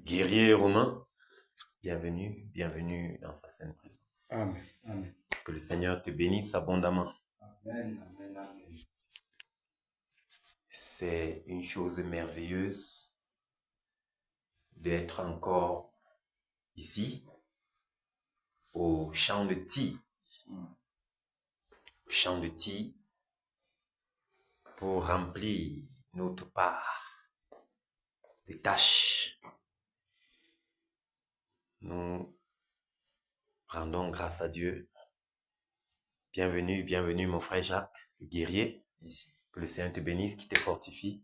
Guerrier romain, bienvenue, bienvenue dans sa sainte présence. Amen. Amen. Que le Seigneur te bénisse abondamment. Amen. Amen. Amen. C'est une chose merveilleuse d'être encore ici, au champ de Ty. Au champ de Ty, pour remplir notre part des tâches. Nous rendons grâce à Dieu. Bienvenue, bienvenue mon frère Jacques, le guerrier. Ici. Que le Seigneur te bénisse, qui te fortifie.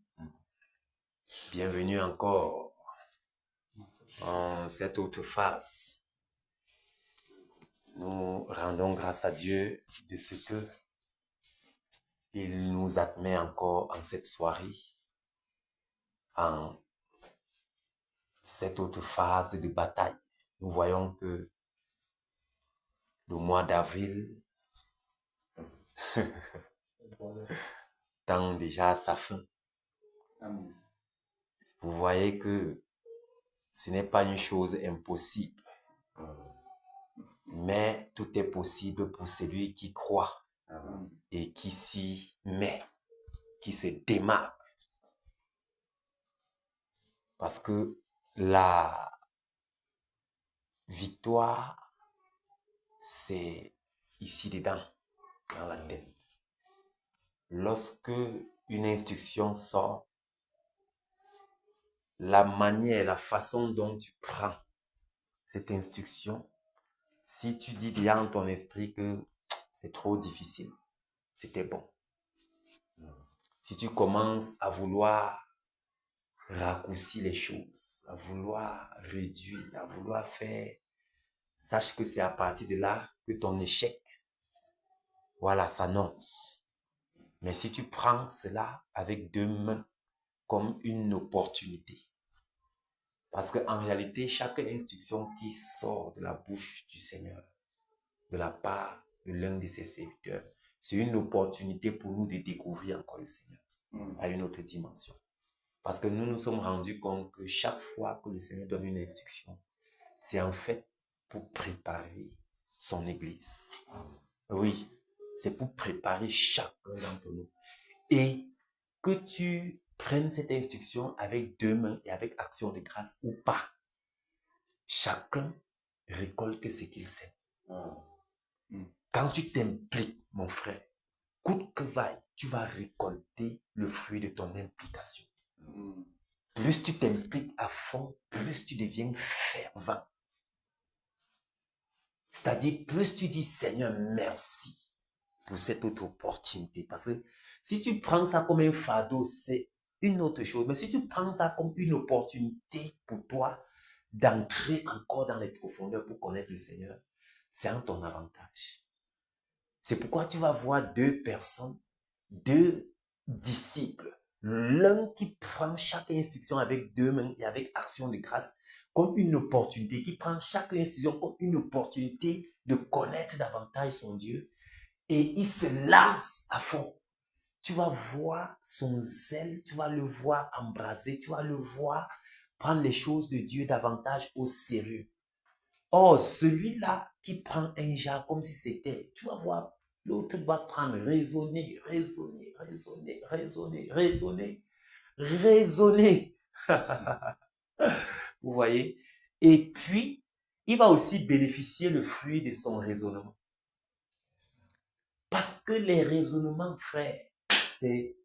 Bienvenue encore en cette autre phase. Nous rendons grâce à Dieu de ce que il nous admet encore en cette soirée, en cette autre phase de bataille. Nous voyons que le mois d'avril tend déjà à sa fin. Amen. Vous voyez que ce n'est pas une chose impossible, mais tout est possible pour celui qui croit et qui s'y met, qui se démarque. Parce que la victoire, c'est ici dedans, dans la tête. Lorsque une instruction sort, la manière, la façon dont tu prends cette instruction, si tu dis déjà en ton esprit que c'est trop difficile, c'était bon. Si tu commences à vouloir raccourcir les choses, à vouloir réduire, à vouloir faire, sache que c'est à partir de là que ton échec, voilà, s'annonce. Mais si tu prends cela avec deux mains comme une opportunité, parce qu'en réalité, chaque instruction qui sort de la bouche du Seigneur, de la part de l'un de ses serviteurs, c'est une opportunité pour nous de découvrir encore le Seigneur à une autre dimension. Parce que nous nous sommes rendus compte que chaque fois que le Seigneur donne une instruction, c'est en fait pour préparer son Église. Oui, c'est pour préparer chacun d'entre nous. Et que tu prennes cette instruction avec deux mains et avec action de grâce ou pas, chacun récolte ce qu'il sème. Quand tu t'impliques, mon frère, coûte que vaille, tu vas récolter le fruit de ton implication. Plus tu t'impliques à fond, plus tu deviens fervent. C'est-à-dire, plus tu dis, Seigneur, merci pour cette autre opportunité. Parce que si tu prends ça comme un fardeau, c'est une autre chose. Mais si tu prends ça comme une opportunité pour toi d'entrer encore dans les profondeurs pour connaître le Seigneur, c'est en ton avantage. C'est pourquoi tu vas voir deux personnes, deux disciples. L'un qui prend chaque instruction avec deux mains et avec action de grâce comme une opportunité, qui prend chaque instruction comme une opportunité de connaître davantage son Dieu et il se lance à fond. Tu vas voir son zèle, tu vas le voir embraser, tu vas le voir prendre les choses de Dieu davantage au sérieux. Or, celui-là qui prend un jar comme si c'était, tu vas voir, l'autre va prendre raisonner. Vous voyez? Et puis, il va aussi bénéficier le fruit de son raisonnement. Parce que les raisonnements, frère, c'est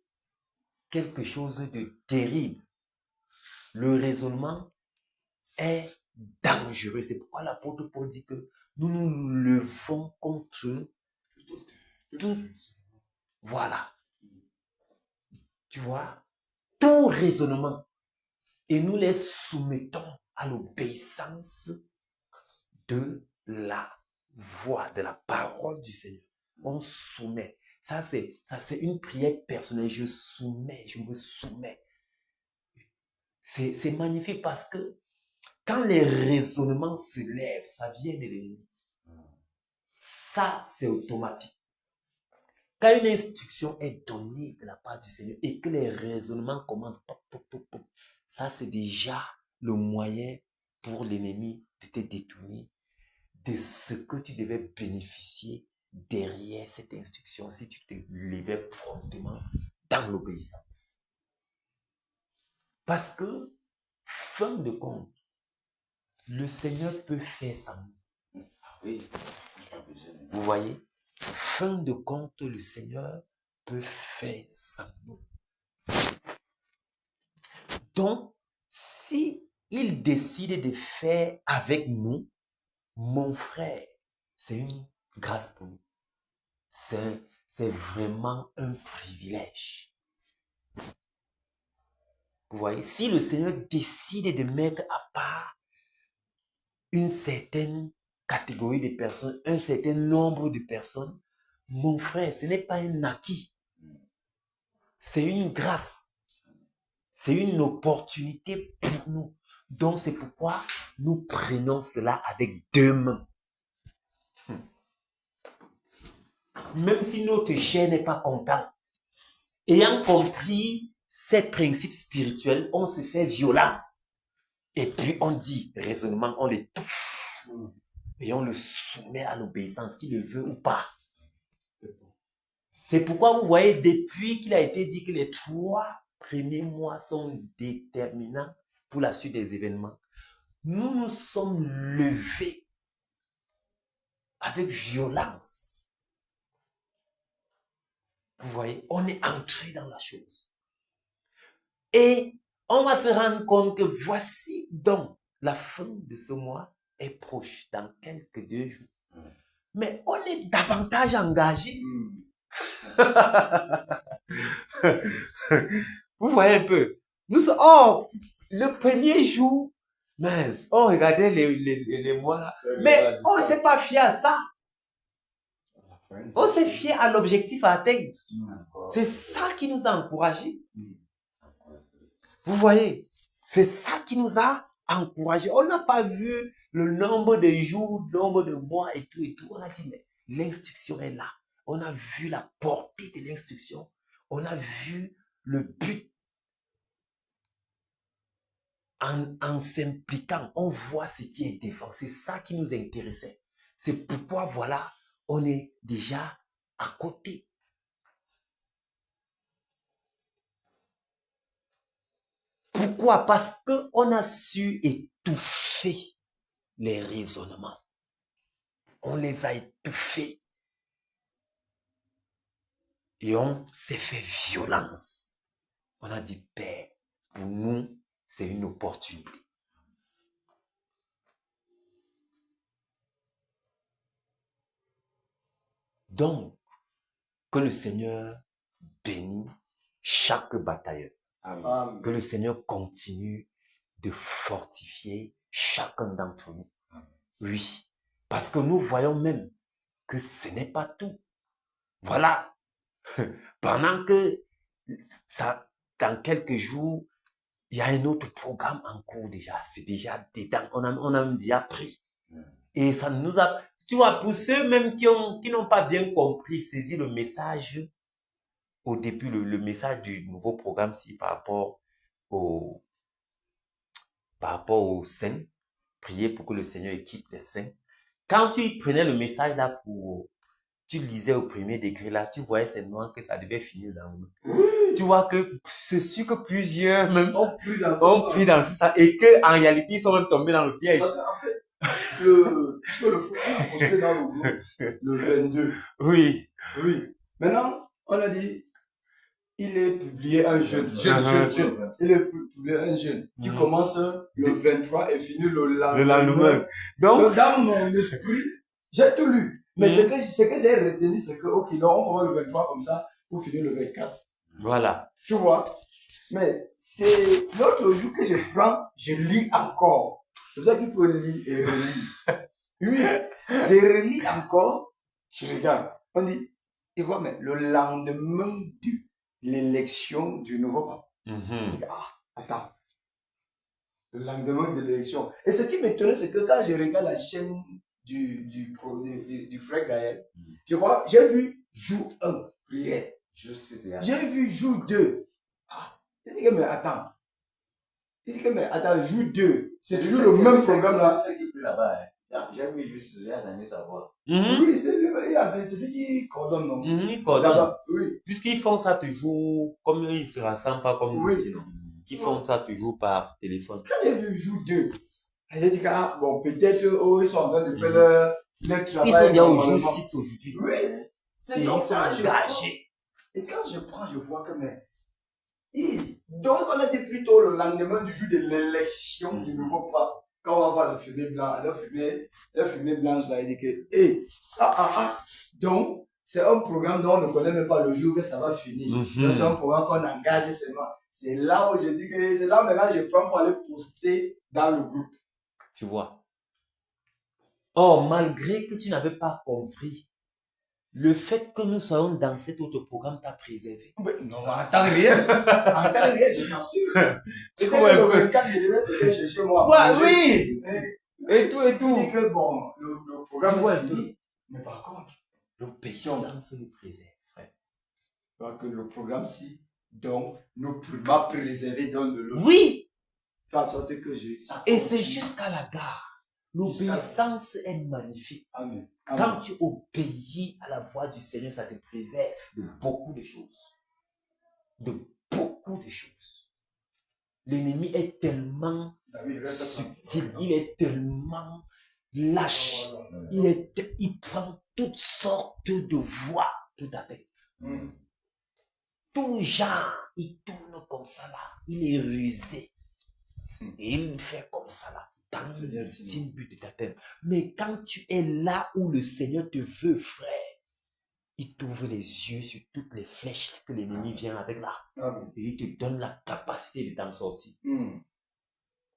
quelque chose de terrible. Le raisonnement est dangereux. C'est pourquoi l'apôtre Paul dit que nous nous levons contre tout. Voilà. tu vois, tout raisonnement et nous les soumettons à l'obéissance de la voix, de la parole du Seigneur. On soumet. Ça, c'est une prière personnelle. Je me soumets. C'est magnifique parce que quand les raisonnements se lèvent, ça vient de l'ennemi. Ça, c'est automatique. Quand une instruction est donnée de la part du Seigneur et que les raisonnements commencent, pop, pop, pop, pop, ça, c'est déjà le moyen pour l'ennemi de te détourner de ce que tu devais bénéficier derrière cette instruction si tu te levais promptement dans l'obéissance. Parce que, fin de compte, le Seigneur peut faire ça. Oui. Vous voyez? Fin de compte, le Seigneur peut faire ça. Donc, si il décide de faire avec nous, mon frère, c'est une grâce pour nous. C'est vraiment un privilège. Vous voyez, si le Seigneur décide de mettre à part une certaine catégorie de personnes, un certain nombre de personnes, mon frère, ce n'est pas un acquis. C'est une grâce. C'est une opportunité pour nous. Donc, c'est pourquoi nous prenons cela avec deux mains. Même si notre chair n'est pas content, ayant compris ces principes spirituels, on se fait violence. Et puis on dit raisonnement, on l'étouffe. Et on le soumet à l'obéissance, qu'il le veut ou pas. C'est pourquoi vous voyez, depuis qu'il a été dit que les 3 premiers mois sont déterminants pour la suite des événements, nous nous sommes levés avec violence. Vous voyez, on est entré dans la chose. Et on va se rendre compte que voici donc la fin de ce mois est proche, dans quelques 2 jours. Mais on est davantage engagé. Vous voyez un peu. Nous sommes, le premier jour, mince, on regardait les mois là. Mais on ne s'est pas fié à ça. On s'est fié à l'objectif à atteindre. C'est ça qui nous a encouragés. Vous voyez, c'est ça qui nous a encouragés. On n'a pas vu le nombre de jours, le nombre de mois et tout. On a dit, mais l'instruction est là. On a vu la portée de l'instruction. On a vu le but. En s'impliquant, on voit ce qui est devant. C'est ça qui nous intéressait. C'est pourquoi, voilà, on est déjà à côté. Pourquoi? Parce qu'on a su étouffer les raisonnements. On les a étouffés. Et on s'est fait violence. On a dit, Père, pour nous, c'est une opportunité. Donc, que le Seigneur bénisse chaque batailleur. Amen. Que le Seigneur continue de fortifier chacun d'entre nous. Oui, parce que nous voyons même que ce n'est pas tout. Voilà. Pendant que ça, dans quelques jours, il y a un autre programme en cours déjà. C'est déjà dedans. On a même déjà pris. Et ça nous a... Tu vois, pour ceux même qui n'ont pas bien compris, saisi le message, au début, le message du nouveau programme, si par rapport au saints, prier pour que le Seigneur équipe les saints. Quand tu prenais le message là tu lisais au premier degré là, tu voyais c'est noir que ça devait finir dans le... Tu vois que c'est sûr que plusieurs même ont pris dans ça et que en réalité ils sont même tombés dans le piège. Parce qu'en fait, le frère a posté dans le groupe le 22. Oui. Oui. Maintenant, on a dit, il est publié un jeune. Il est publié un jeune qui commence le 23 et finit le lendemain. Donc, dans mon esprit, j'ai tout lu. Mais ce que j'ai retenu, c'est que, ok, donc on commence le 23 comme ça pour finir le 24. Voilà. Tu vois? Mais c'est l'autre jour que je prends, je lis encore. C'est pour ça qu'il faut lire et relire. Oui, je relis encore, je regarde. On dit, et voilà, mais le lendemain de l'élection du nouveau pape. Je dis, attends. Le lendemain de l'élection. Et ce qui m'étonne, c'est que quand je regarde la chaîne du frère Gaël, tu vois, j'ai vu jour 1, prière. J'ai vu jour 2. Je dis que, mais attends. Je dis que, mais attends, jour 2. C'est toujours le même programme là. C'est qui plus là-bas. J'ai mis juste, j'ai attendu savoir. Oui, c'est lui qui coordonne, non? Il coordonne. Oui. Puisqu'ils font ça toujours, comme ils ne se rassemblent pas comme nous ici, non? Qui font ça toujours par téléphone. Quand j'ai vu jour 2, j'ai dit que, bon, peut-être, ils sont en train de faire leur travail. Ils sont déjà au jour 6 aujourd'hui. Oui. C'est comme ça, engagés. Et quand je prends, je vois que, mais, donc, on était plutôt le lendemain du jour de l'élection du nouveau pape. Quand on va voir la fumée blanche, la fumée blanche, là, il dit que, donc, c'est un programme dont on ne connaît même pas le jour que ça va finir. Donc, c'est un programme qu'on engage seulement. C'est là où je dis que, c'est là maintenant je prends pour aller poster dans le groupe. Tu vois. Or, malgré que tu n'avais pas compris, le fait que nous soyons dans cet autre programme t'a préservé. Non, en temps réel, je t'en suis. Tu vois, le 24, je devais chercher moi. Ouais, oui. Et tout. dit que bon, le programme vois, mais par contre, l'obéissance nous préserve, frère. Donc, le programme-ci, donc, nous m'a préservé dans de l'eau. Oui. Faire en sorte que et c'est jusqu'à la gare. L'obéissance est magnifique. Amen. Quand tu obéis à la voix du Seigneur, ça te préserve de beaucoup de choses. De beaucoup de choses. L'ennemi est tellement subtil, il est tellement lâche. Il prend toutes sortes de voix de ta tête. Tout genre, il tourne comme ça là. Il est rusé. Et il fait comme ça là. Dans l'ultime but de ta tête. Mais quand tu es là où le Seigneur te veut, frère, il t'ouvre les yeux sur toutes les flèches que l'ennemi vient avec là. Et il te donne la capacité de t'en sortir.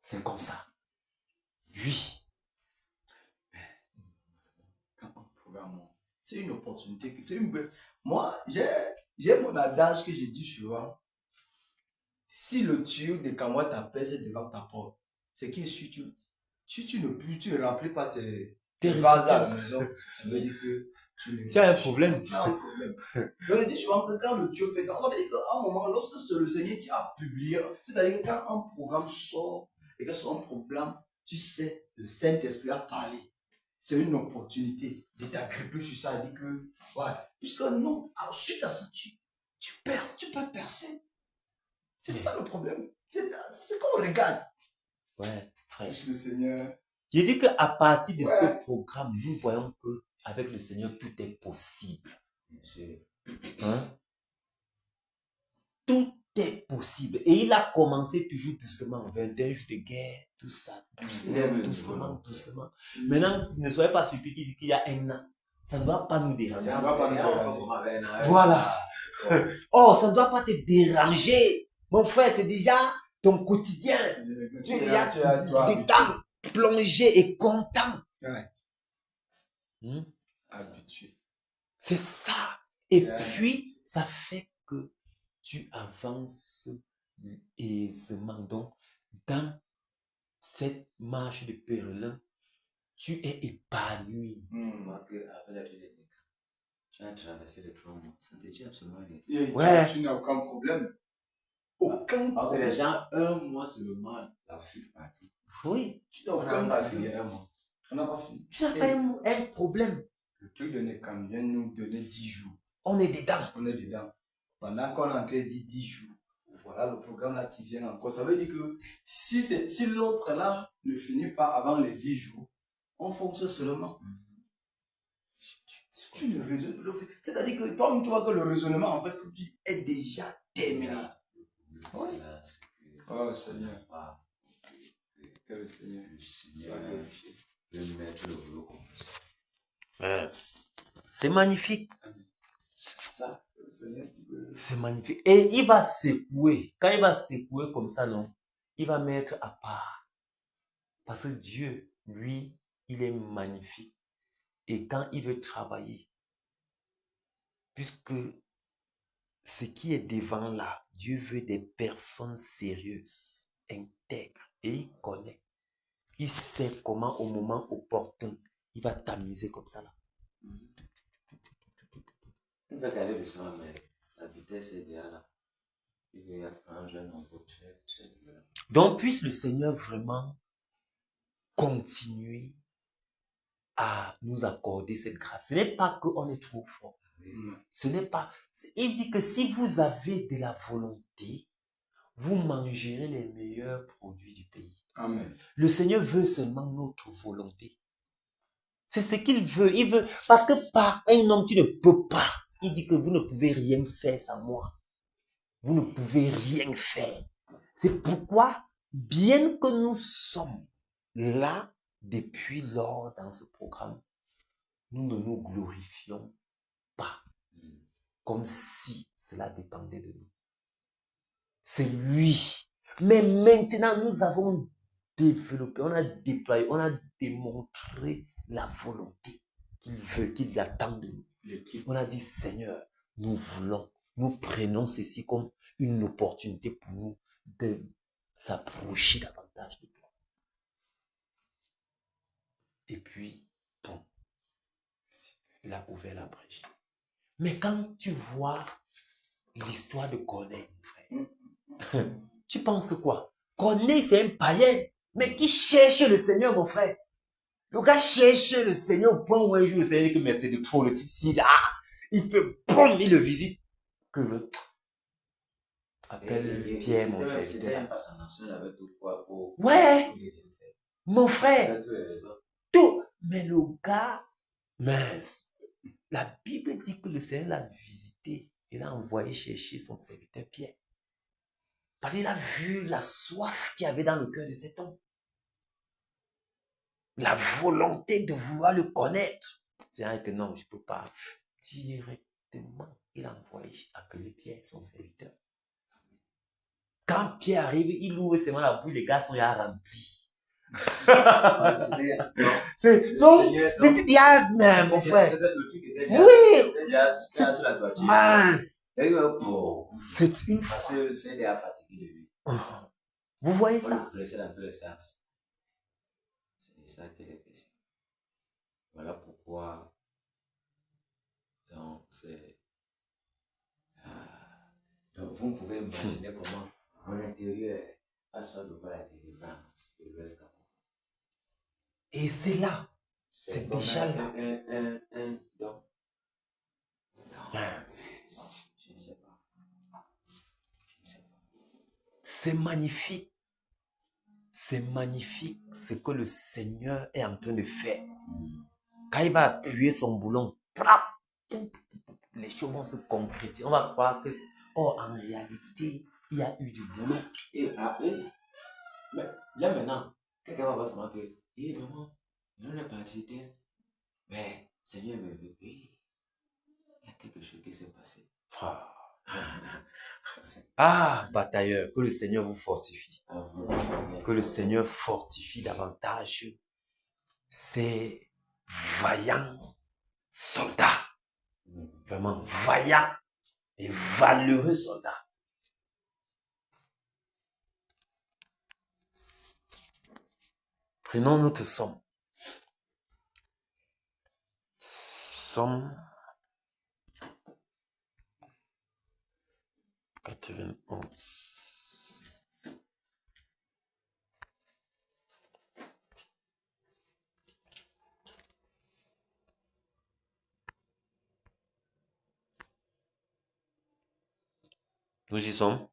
C'est comme ça. Oui. C'est une opportunité. Moi, j'ai mon adage que je dis souvent. Si le tuyau de Kawa t'appelle devant ta porte, c'est que si tu ne remplis pas tes vases à la maison, ça veut dire que tu as un problème. Tu as un problème. Donc, je dis souvent que quand le tuyau pète, ça veut dire qu'à un moment, lorsque c'est le Seigneur qui a publié, c'est-à-dire que quand un programme sort et que c'est un problème, tu sais, le Saint-Esprit a parlé. C'est une opportunité de t'agripper sur ça et dire que, puisque non, alors suite à ça, tu perces, tu peux percer. C'est ça le problème. C'est qu'on regarde. Ouais, frère. Le Seigneur. Je dis qu'à partir de ce programme, nous voyons que avec le Seigneur, tout est possible. Hein? Tout est possible. Et il a commencé toujours doucement, 21 jours de guerre, tout ça, doucement. Maintenant, ne soyez pas surpris qu'il dit qu'il y a un an. Ça ne va pas nous déranger. Voilà. Oh, ça ne doit pas te déranger. Mon frère, c'est déjà ton quotidien. Tu es déjà dedans, plongé et content. Habitué. C'est ça. Et puis, ça fait que tu avances aisément. Donc, dans cette marche de pèlerin, tu es épanoui. Tu as traversé les 3 mois. Ça te dit absolument rien. Tu n'as aucun problème. Aucun problème. Les gens, 1 mois seulement, la fuite partout. Oui. Tu n'as aucun problème. On n'a pas fini. Tu n'as pas un problème. Le truc de Nekam vient nous donner 10 jours. On est dedans. Pendant qu'on est en train de dire 10 jours, voilà le programme là qui vient encore. Ça veut dire que si l'autre là ne finit pas avant les 10 jours, on fonctionne seulement. Tu ne raisonnes pas. C'est-à-dire que toi, tu vois que le raisonnement, en fait, est déjà terminé. Oui. Oh Seigneur. Que le Seigneur soit glorifié. C'est magnifique. Ça, C'est magnifique. Et il va secouer. Quand il va secouer comme ça, non, il va mettre à part. Parce que Dieu, lui, il est magnifique. Et quand il veut travailler, puisque ce qui est devant là, Dieu veut des personnes sérieuses, intègres. Et il connaît. Il sait comment, au moment opportun, il va tamiser comme ça là. Il va aller doucement, mais la vitesse est déjà là. Il veut apprendre un jeune nouveau. Donc, puisse le Seigneur vraiment continuer à nous accorder cette grâce. Ce n'est pas qu'on est trop fort. Ce n'est pas... Il dit que si vous avez de la volonté, vous mangerez les meilleurs produits du pays. Amen. Le Seigneur veut seulement notre volonté. C'est ce qu'il veut. Il veut... Parce que par un homme, tu ne peux pas. Il dit que vous ne pouvez rien faire sans moi. Vous ne pouvez rien faire. C'est pourquoi, bien que nous sommes là depuis lors dans ce programme, nous ne nous glorifions pas comme si cela dépendait de nous. C'est lui. Mais maintenant, nous avons développé, on a déployé, on a démontré la volonté qu'il veut, qu'il attend de nous. On a dit, Seigneur, nous voulons, nous prenons ceci comme une opportunité pour nous de s'approcher davantage de toi. Et puis, bon, il a ouvert la brèche. Mais quand tu vois l'histoire de Corneille, frère, tu penses que quoi? Corneille, c'est un païen, mais qui cherche le Seigneur, mon frère. Le gars cherche le Seigneur au point où un jour le Seigneur dit que mais c'est de trop, le type si là, il fait boum, il le visite. Que le appelle Pierre, mon serviteur. C'était un passage national avec tout quoi pour... Ouais, mon frère, tout. Mais le gars, mince, la Bible dit que le Seigneur l'a visité. Il a envoyé chercher son serviteur Pierre. Parce qu'il a vu la soif qu'il y avait dans le cœur de cet homme. La volonté de vouloir le connaître. C'est un que non, je ne peux pas. Directement, il a envoyé appeler Pierre, son serviteur. Quand Pierre arrive, il ouvre seulement la bouche, les gars sont déjà remplis. C'est il y a même, mon frère. Oui, mince. C'est une fois. C'est déjà fatigué de lui. Vous voyez ça? C'est un peu le sens. C'est ça qui est question. Voilà pourquoi, donc, c'est... donc, vous pouvez imaginer comment mon intérieur a soif de voir la délivrance et le reste. Et c'est là. C'est déjà là. Donc, je ne sais pas. C'est magnifique. C'est magnifique ce que le Seigneur est en train de faire. Quand il va appuyer son boulon, les choses vont se concrétiser. On va croire que c'est... Oh, en réalité, il y a eu du boulot. Et après, mais là maintenant, quelqu'un va voir seulement que, maman, on est parti tel. Mais Seigneur me veut, oui. Il y a quelque chose qui s'est passé. Ah, batailleur, que le Seigneur vous fortifie. Que le Seigneur fortifie davantage ces vaillants soldats. Vraiment vaillants et valeureux soldats. Prenons notre somme. Somme 91. Nous y sommes.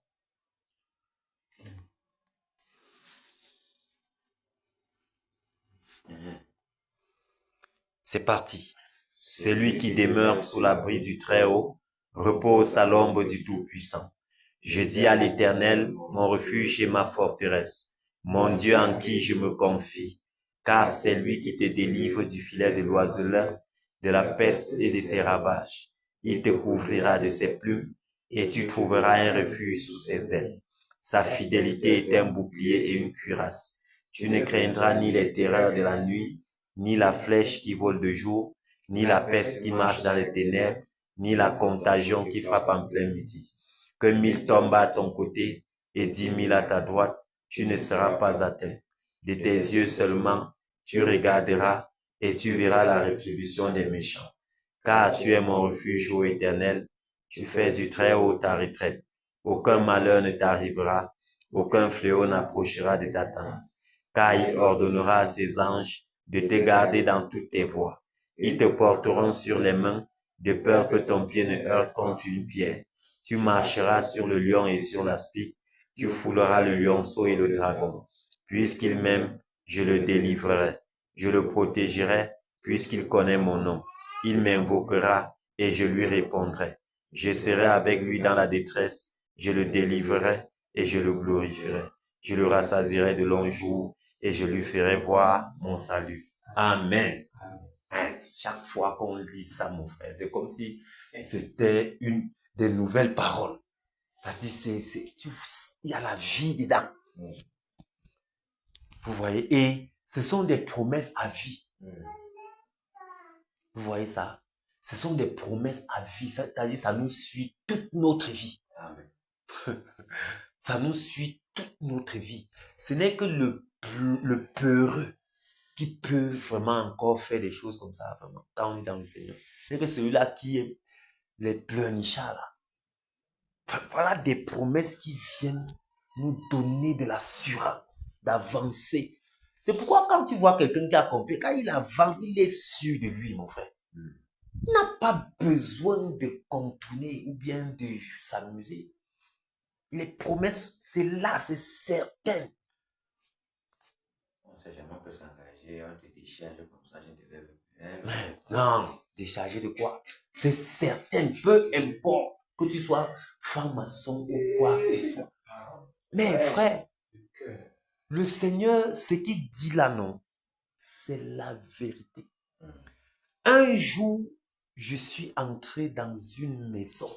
C'est parti. C'est lui qui demeure sous l'abri du Très-Haut, repose à l'ombre du Tout-Puissant. Je dis à l'Éternel, mon refuge et ma forteresse, mon Dieu en qui je me confie, car c'est lui qui te délivre du filet de l'oiseleur, de la peste et de ses ravages. Il te couvrira de ses plumes et tu trouveras un refuge sous ses ailes. Sa fidélité est un bouclier et une cuirasse. Tu ne craindras ni les terreurs de la nuit, ni la flèche qui vole de jour, ni la peste qui marche dans les ténèbres, ni la contagion qui frappe en plein midi. Que 1000 tombent à ton côté et 10 000 à ta droite, tu ne seras pas atteint. De tes yeux seulement, tu regarderas et tu verras la rétribution des méchants. Car tu es mon refuge, ô Éternel, tu fais du Très-Haut ta retraite. Aucun malheur ne t'arrivera, aucun fléau n'approchera de ta tente. Car il ordonnera à ses anges de te garder dans toutes tes voies. Ils te porteront sur les mains, de peur que ton pied ne heurte contre une pierre. Tu marcheras sur le lion et sur l'aspic, tu fouleras le lionceau et le dragon. Puisqu'il m'aime, je le délivrerai, je le protégerai, puisqu'il connaît mon nom. Il m'invoquera et je lui répondrai. Je serai avec lui dans la détresse, je le délivrerai et je le glorifierai. Je le rassasierai de longs jours et je lui ferai voir mon salut. Amen. Chaque fois qu'on lit ça, mon frère, c'est comme si c'était des nouvelles paroles. C'est-à-dire, il y a la vie dedans. Vous voyez, et ce sont des promesses à vie. Vous voyez ça? Ce sont des promesses à vie. C'est-à-dire, ça nous suit toute notre vie. Amen. Ça nous suit toute notre vie. Ce n'est que le peureux qui peut vraiment encore faire des choses comme ça, vraiment, quand on est dans le Seigneur. C'est que celui-là qui est les pleurnichards, là. Voilà des promesses qui viennent nous donner de l'assurance, d'avancer. C'est pourquoi quand tu vois quelqu'un qui a accompli, quand il avance, il est sûr de lui, mon frère. Il n'a pas besoin de contourner ou bien de s'amuser. Les promesses, c'est là, c'est certain. On ne sait jamais, on peut s'engager, on te décharge comme ça, je ne devais Non, décharger de quoi? C'est certain, peu importe que tu sois franc-maçon ou quoi que ce soit. Mais frère, le Seigneur, ce qu'il dit là, non, c'est la vérité. Un jour, je suis entré dans une maison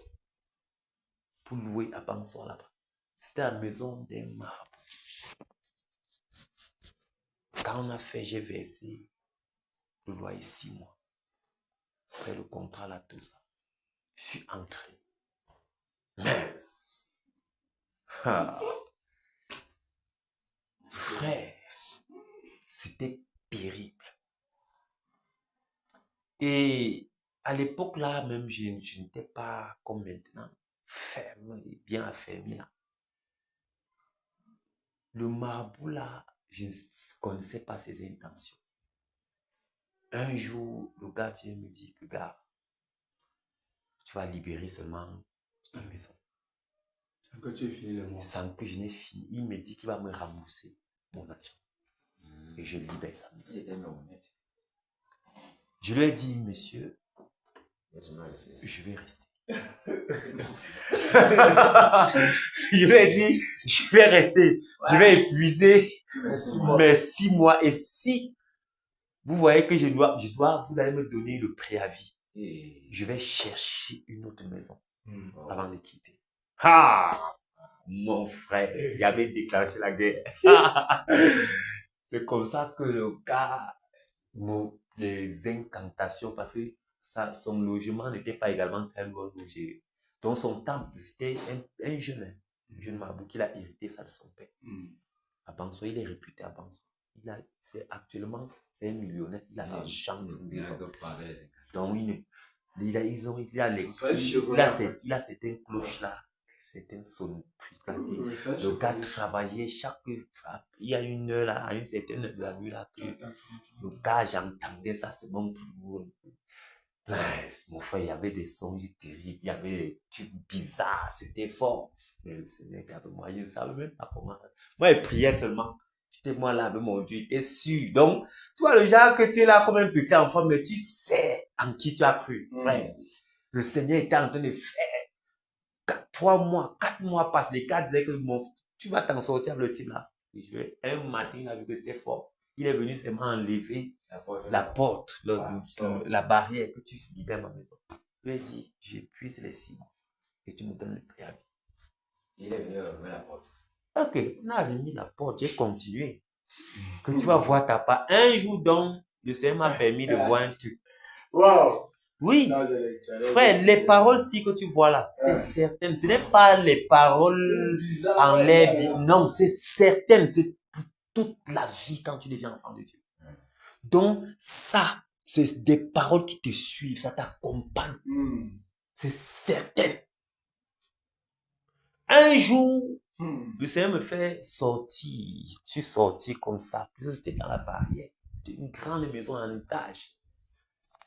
pour louer à Bansoir là-bas. C'était la maison des marabouts. Quand on a fait, j'ai versé le loyer 6 mois. Après le contrat là, tout ça. Je suis entré. Mais, frère, c'était terrible. Et à l'époque là, même, je n'étais pas comme maintenant, ferme et bien affermi là. Le marabout là, je ne connaissais pas ses intentions. Un jour, le gars vient me dire que, gars, tu vas libérer seulement la maison. Sans que tu aies fini le mois. Sans que je n'ai fini. Il me dit qu'il va me rembourser mon argent. Et je libère sa maison. Je lui ai dit, monsieur, je vais rester. Je lui ai dit, je vais rester. Je vais épuiser mes 6 mois. Et si vous voyez que vous allez me donner le préavis. Et je vais chercher une autre maison avant de quitter. Ah, mon frère, il avait déclenché la guerre. C'est comme ça que le gars, les incantations, parce que son logement n'était pas également très bien logé. Donc son temple, c'était un jeune marabout qui a hérité ça de son père. À Bansoir, il est réputé à Bansoir. Actuellement, c'est un millionnaire, il a l'argent de maison. Donc, il a certaines cloches là, certaines sonneries. Le gars travaillait il y a une heure là, à une certaine heure de la nuit là, que le gars, j'entendais ça, c'est bon. Mon frère, il y avait des sons terribles, il y avait des trucs bizarres, c'était fort. Mais le Seigneur était avec moi, je ne savais même pas comment ça. Moi, il priait seulement. J'étais moi là avec mon Dieu, j'étais sûr. Donc, tu vois le genre que tu es là comme un petit enfant, mais tu sais en qui tu as cru, frère. Le Seigneur était en train de faire 3 mois, 4 mois passent. Les gars disaient que tu vas t'en sortir avec le type là. Et un matin, il a vu que c'était fort. Il est venu seulement enlever la porte, la barrière que tu libères ma maison. lui ai dit, j'épuise les 6 mois et tu me donnes le préavis. Il est venu ouvrir la porte. Ok, on a remis la porte, j'ai continué. Que tu vas voir ta part. Un jour donc, le Seigneur m'a permis de voir un truc. Wow! Oui, Ça, c'est le challenge. frère, les paroles-ci que tu vois là, c'est certain. Ce n'est pas les paroles Bizarre. en l'air. Non, c'est certain. C'est pour toute la vie quand tu deviens enfant de Dieu. Donc, ça, c'est des paroles qui te suivent, ça t'accompagne. C'est certain. Un jour, le Seigneur me fait sortir. Je suis sorti comme ça. C'était dans la barrière. C'était une grande maison en étage.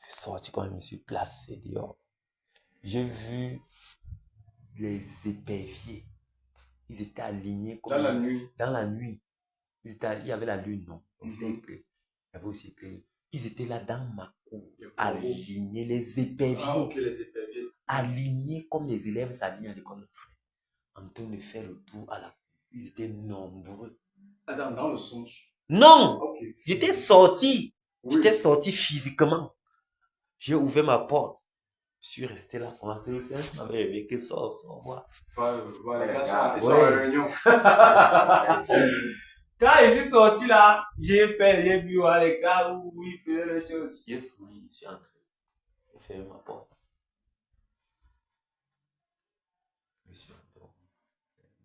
Je suis sorti quand je me suis placé dehors. J'ai vu les éperviers. Ils étaient alignés comme Dans la nuit. Dans la nuit. Il y avait la lune, non? Donc c'était éclairé. Il y avait aussi éclairé. Ils étaient là dans ma cour, alignés, les éperviers. Ah, ok, les éperviers. Alignés comme les élèves s'alignent à l'école de frère. En train de faire le tour à la cour. Ils étaient nombreux. Dans le songe. Non! Okay. J'étais sorti. Oui. J'étais sorti physiquement. J'ai ouvert ma porte. Je suis resté là. Le Seigneur m'avait réveillé que sort, moi. Les gars sont en réunion. Quand je suis sorti là, j'ai vu les gars où ils faisaient les choses. J'ai souri, je suis entré. J'ai fermé ma porte. Je suis endormi.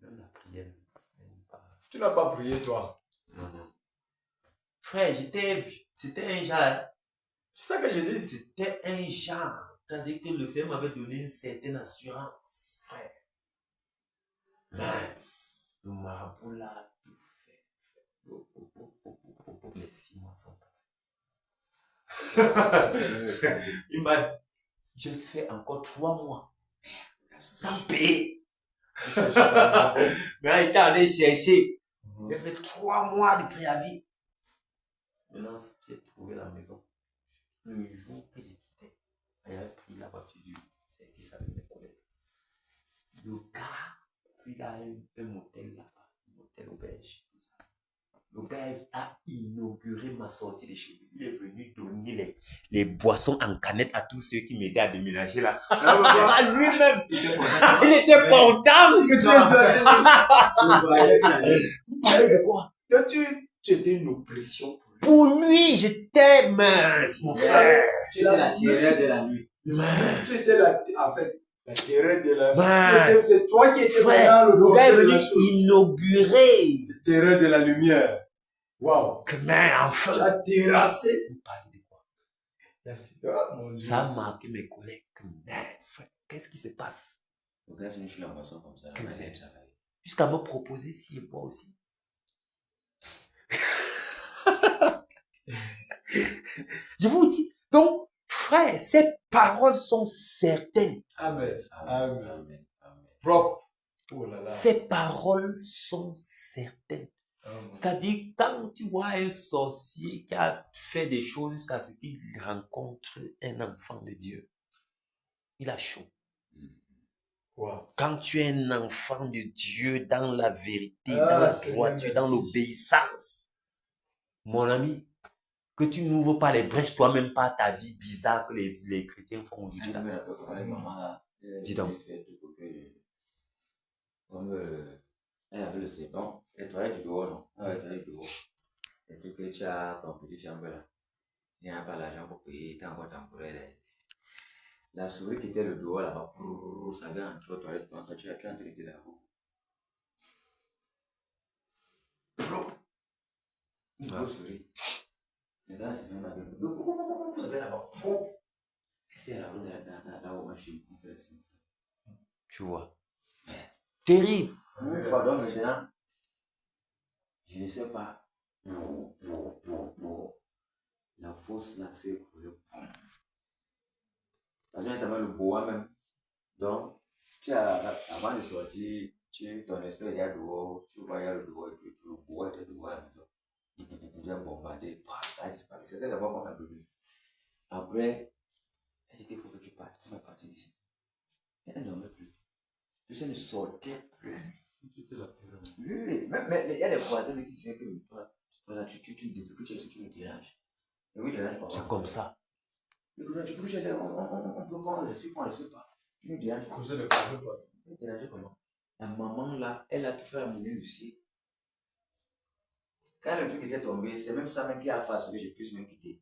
Même la prière, même pas. Tu n'as pas prié, toi? Non. Frère, c'était un genre. C'est ça que j'ai dit. C'était un genre. C'est-à-dire que le Seigneur m'avait donné une certaine assurance, frère. Mince. Le marabout là, tout fait. Les 6 mois sont passés. Il m'a dit, je fais encore 3 mois. Sans payer. Mais il était allé chercher. J'ai fait 3 mois de préavis. Maintenant, j'ai trouvé la maison. Le jour que j'ai quitté, j'avais pris la voiture du service avec mes collègues. Le gars, il a un motel là-bas, un motel auberge. Le gars a inauguré ma sortie de chez lui. Il est venu donner les boissons en canette à tous ceux qui m'aidaient à déménager là. Lui-même, il était content que tu Vous parlez de quoi? Tu étais une oppression pour lui. Pour lui, j'étais mince, mon frère. Tu étais la terreur de la nuit. Tu étais la terreur de la nuit. C'est toi qui étais dans le gars est venu inaugurer. La terreur de la lumière. Waouh. Mais enfin. Tu as terrassé. Vous parlez de quoi? Mon Dieu. Ça a marqué mes collègues. Mince, frère. Qu'est-ce qui se passe? Le gars, c'est une fille en passant comme ça. Jusqu'à me proposer si et moi aussi. Je vous dis, donc, frère, ces paroles sont certaines. Amen. Propre. Oh là là. Ces paroles sont certaines. C'est-à-dire, quand tu vois un sorcier qui a fait des choses jusqu'à ce qu'il rencontre un enfant de Dieu, il a chaud. Wow. Quand tu es un enfant de Dieu dans la vérité, dans la droiture, dans l'obéissance, mon ami, que tu n'ouvres pas les brèches toi-même par ta vie bizarre que les chrétiens font aujourd'hui. Dis donc. Comme elle avait le serpent, elle travaillait du dehors, non? Elle travaillait du dehors. Et tu que tu as ton petit chambre là. Il n'y a pas l'argent pour payer, tu as encore temporaire. La souris qui était le dehors là-bas, ça vient entre toi et toi, tu as en train de là-haut. Une grosse souris. Maintenant, c'est même avec le ça vient là-bas. C'est là-haut, tu vois. Terrible. Une fois donc maintenant, je ne sais pas. La fausse là, c'est pour le pont. Parce que tu as le bois même. Donc, avant de sortir, ton esprit est dehors, tu vois, il y a le dehors, et puis le bois était dehors à la maison. Il vient bombarder, ça a disparu. C'est ça d'abord qu'on a donné. Après, elle dit qu'il faut que tu partes, tu vas partir d'ici. Elle n'en veut plus. Tu sais, ne sortait plus. Oui, mais il y a des voisins qui disaient que toi, tu me déranges. Et oui, c'est comme ça. Le gouvernement, tu peux dire, on peut prendre l'esprit, prendre l'esprit pas. Il nous dérange. Causer le problème, quoi. Il nous dérange comment? La maman là, elle a tout fait à mon Lucie. Quand le truc était tombé, c'est même ça même qui a fait ce que j'ai pu me quitter.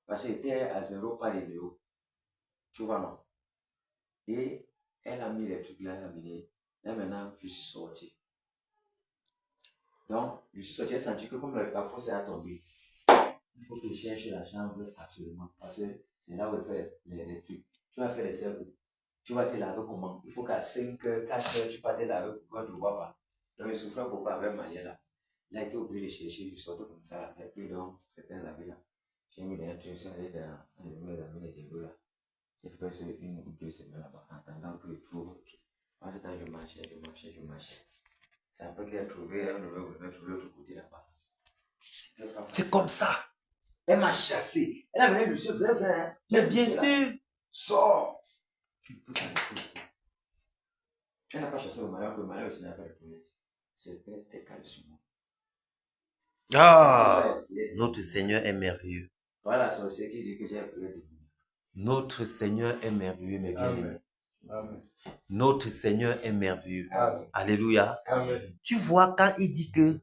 Parce qu'elle était à 0 pas les léos. Tu vois, non? Et elle a mis les trucs là, elle a mis. Là maintenant, je suis sorti. Donc, je suis sorti, j'ai senti que comme la fosse a tombé, il faut que je cherche la chambre absolument. Parce que c'est là où elle fait les trucs. Tu vas faire les cercles. Tu vas te laver comment? Il faut qu'à 5 heures, 4 heures, tu vas te laver pourquoi tu ne vois pas. Donc, il souffrait beaucoup avec Maria là. Il a été obligé de chercher, je sortais comme ça. Et puis donc, c'était lavé là. J'ai mis des trucs, je suis allé dans mes amis les débuts là. J'ai fait ça 1 ou 2 semaines là-bas, en attendant que je trouve. En ce temps, je marchais. C'est après qu'il a trouvé un nouveau gouvernement sur l'autre côté de la base. C'est comme ça. Elle m'a chassé. Elle a venu Lucie, viens. Mais bien sûr. Sors. Tu ne peux pas rester ici. Elle n'a pas chassé le malheur, que le malheur aussi n'a pas répondu. C'était calme sur moi. Ah, notre Seigneur est merveilleux. Voilà la sorcière qui dit que j'ai appelé de vous. Notre Seigneur est merveilleux, mes bien-aimés. Amen. Notre Seigneur est merveilleux. Amen. Alléluia. Amen. Tu vois, quand il dit que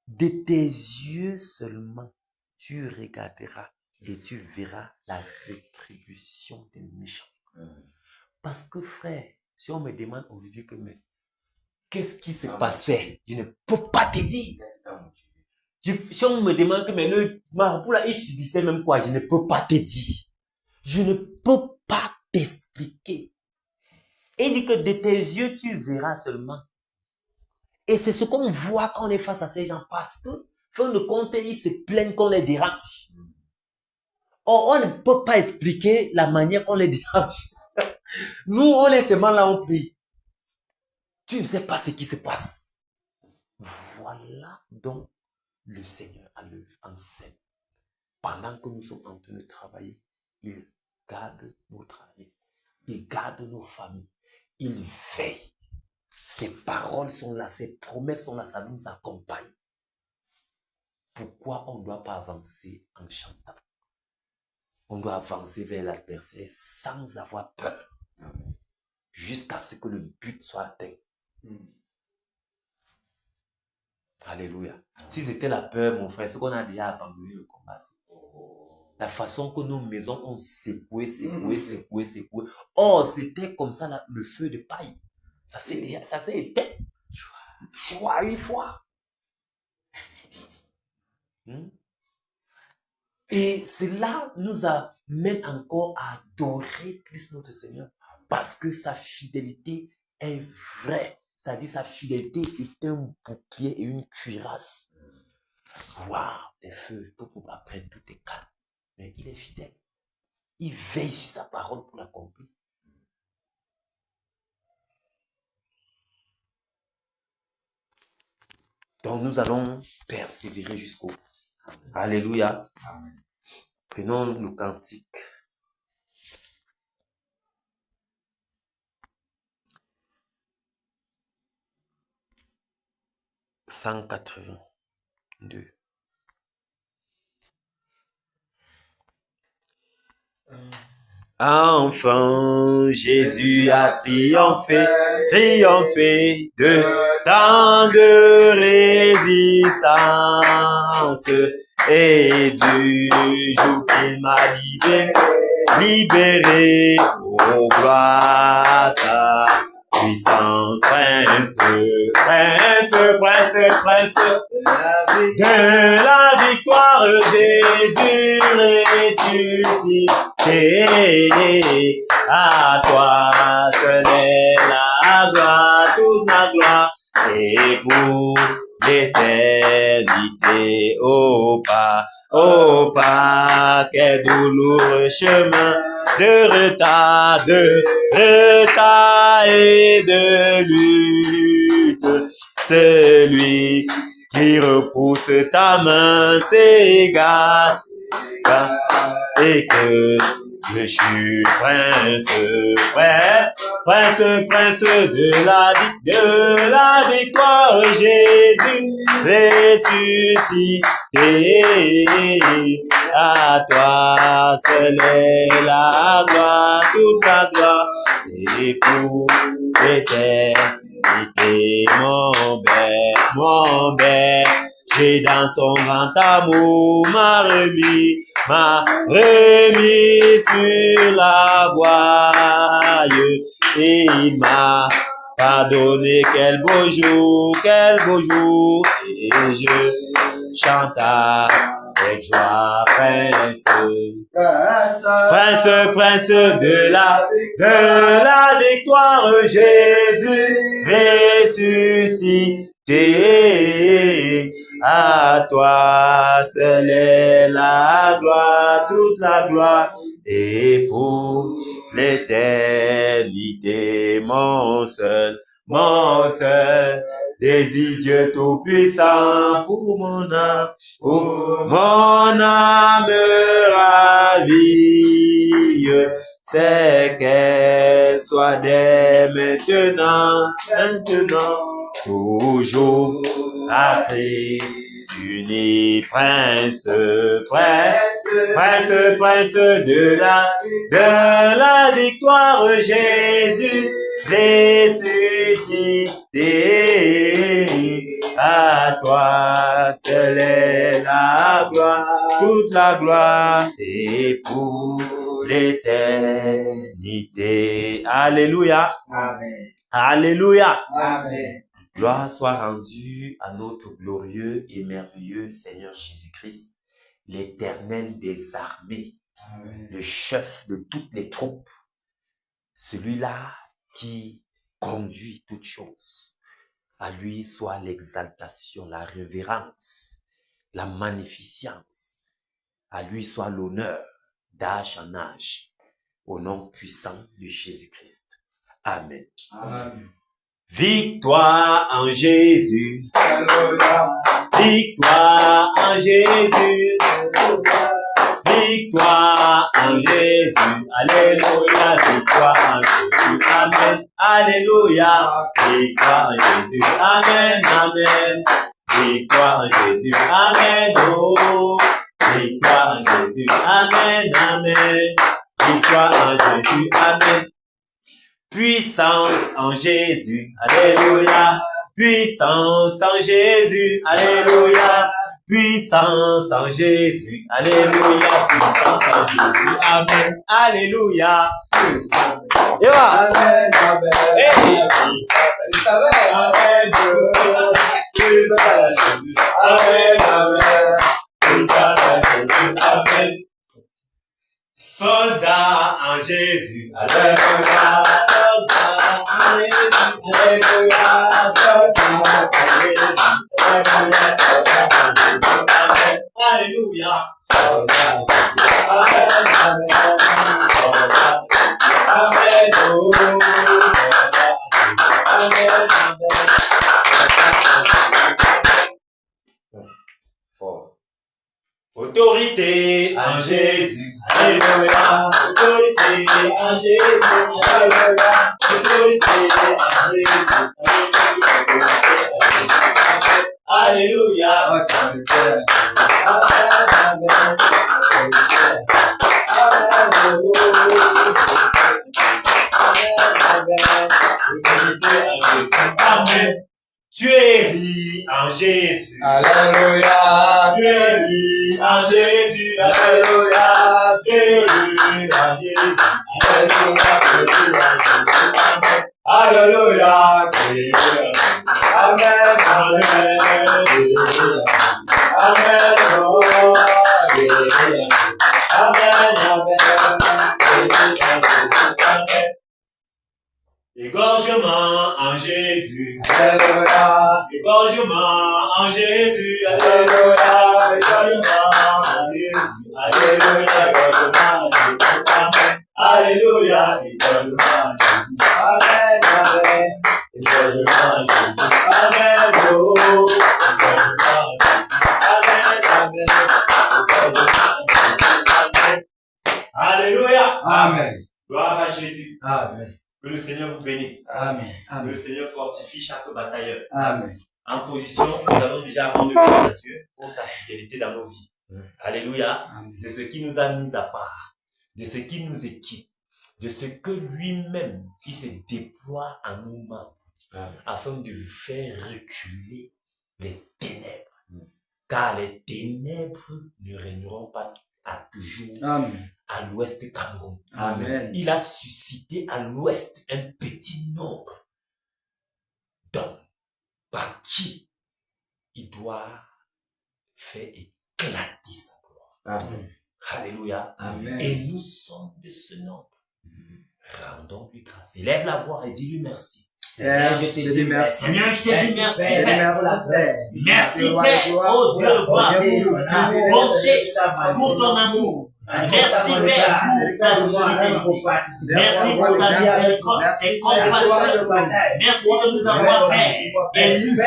de tes yeux seulement, tu regarderas et tu verras la rétribution des méchants. Parce que frère, si on me demande aujourd'hui que mais qu'est-ce qui se passait, je ne peux pas te dire. Si on me demande que mais le marabout là, il subissait même quoi, je ne peux pas te dire. Je ne peux pas t'expliquer. Il dit que de tes yeux, tu verras seulement. Et c'est ce qu'on voit quand on est face à ces gens. Parce que, fin de compte, ils se plaignent qu'on les dérange. Or, on ne peut pas expliquer la manière qu'on les dérange. Nous, on est seulement là, on prie. Tu ne sais pas ce qui se passe. Voilà donc le Seigneur à l'œuvre en scène. Pendant que nous sommes en train de travailler, il garde nos travail. Il garde nos familles. Il veille. Ses paroles sont là, ses promesses sont là, ça nous accompagne. Pourquoi on ne doit pas avancer en chantant? On doit avancer vers l'adversaire sans avoir peur. Jusqu'à ce que le but soit atteint. Alléluia. Si c'était la peur, mon frère, ce qu'on a déjà abandonné le combat, la façon que nos maisons ont secoué. Oh, c'était comme ça là, le feu de paille. Ça s'est éteint. Une fois. Et cela nous amène encore à adorer plus notre Seigneur. Parce que sa fidélité est vraie. C'est-à-dire sa fidélité est un bouclier et une cuirasse. Waouh, des feux. Après, tout est calme. Mais il est fidèle. Il veille sur sa parole pour l'accomplir. Donc nous allons persévérer jusqu'au bout. Alléluia. Amen. Prenons le cantique. « 182. Enfin, Jésus a triomphé de tant de résistance et du jour qu'il m'a libéré, oh gloire à sa puissance, prince de la victoire, Jésus ressuscité. À toi seul est la gloire, toute la gloire, et pour l'éternité. Oh pas, quel douloureux chemin de retard et de lutte. Celui qui repousse ta main s'égare et que je suis prince de la victoire, Jésus ressuscité. À À toi seule est la gloire, toute la gloire, et pour l'éternité, mon berger dans son grand amour m'a remis sur la voie, et il m'a pardonné. Quel beau jour, et je chante avec joie, prince de la victoire, Jésus ressuscité. À toi seule est la gloire, toute la gloire, et pour l'éternité, mon seul désir, Dieu tout-puissant, pour mon âme ravie, c'est qu'elle soit dès maintenant, toujours à Christ uni, prince de la victoire, Jésus ressuscité. À toi seule est la gloire, toute la gloire, et pour l'éternité. Alléluia. Amen. Alléluia. Amen. Gloire soit rendue à notre glorieux et merveilleux Seigneur Jésus-Christ, l'Éternel des armées, Amen. le chef de toutes les troupes, celui-là qui conduit toutes choses. À lui soit l'exaltation, la révérence, la magnificence. À lui soit l'honneur d'âge en âge, au nom puissant de Jésus-Christ. Amen. Amen. Victoire en Jésus. Alléluia. Victoire en Jésus. Victoire en Jésus. Alléluia. Victoire en Jésus. Amen. Alléluia. Victoire en Jésus. Amen. Amen. Victoire en Jésus. Amen. Oh. Victoire en Jésus. Amen. Amen. Victoire en Jésus. Amen. Puissance en Jésus, alléluia. Puissance en Jésus, alléluia. Puissance en Jésus, alléluia. Puissance en Jésus, amen, alléluia. Puissance. Et voilà. Amen. Amen. Amen. Amen. Soldat en Jésus, alléluia. Alléluia. Autorité en Jésus, alléluia. Autorité en Jésus, alléluia. Autorité en Jésus, alléluia. Amen. Tu es ri en Jésus. Alléluia. Tu es ri en Jésus. Alléluia. Tu es ri en Jésus. Alléluia. Amen. Amen. Amen. Amen. Égorgement en Jésus. Alléluia. Égorgement en Jésus. Alléluia. Égorgement en Jésus. Alléluia. Égorgement en Jésus. Alléluia. Égorgement en Jésus. Amen. Amen. Égorgement en Jésus. Amen. Oh. Égorgement en Jésus. Amen. Amen. Égorgement en Jésus. Amen. Alléluia. Amen. Gloire à Jésus. Amen. Que le Seigneur vous bénisse. Amen. Que Amen. le Seigneur fortifie chaque batailleur. Amen. En position, nous allons déjà rendre grâce à Dieu pour sa fidélité dans nos vies. Alléluia. De ce qui nous a mis à part, de ce qui nous équipe, de ce que lui-même, qui se déploie en nous-mêmes, afin de faire reculer les ténèbres. Car les ténèbres ne régneront pas à toujours à l'ouest Cameroun. Amen. Il a suscité à l'ouest un petit nombre d'hommes par qui il doit faire éclater sa gloire. Amen. Alléluia. Amen. Et nous sommes de ce nombre. Rendons-lui grâce. Élève la voix et dis-lui merci. Seigneur, je te dis merci. Seigneur, je te dis merci, Père. Père. Merci, Merci, Père. Oh Dieu, le gloire, pour ton bonté, pour ton amour. Merci, Père, pour ta fidélité. Merci pour ta miséricorde, tes compassions. Merci de nous avoir, Père, élus.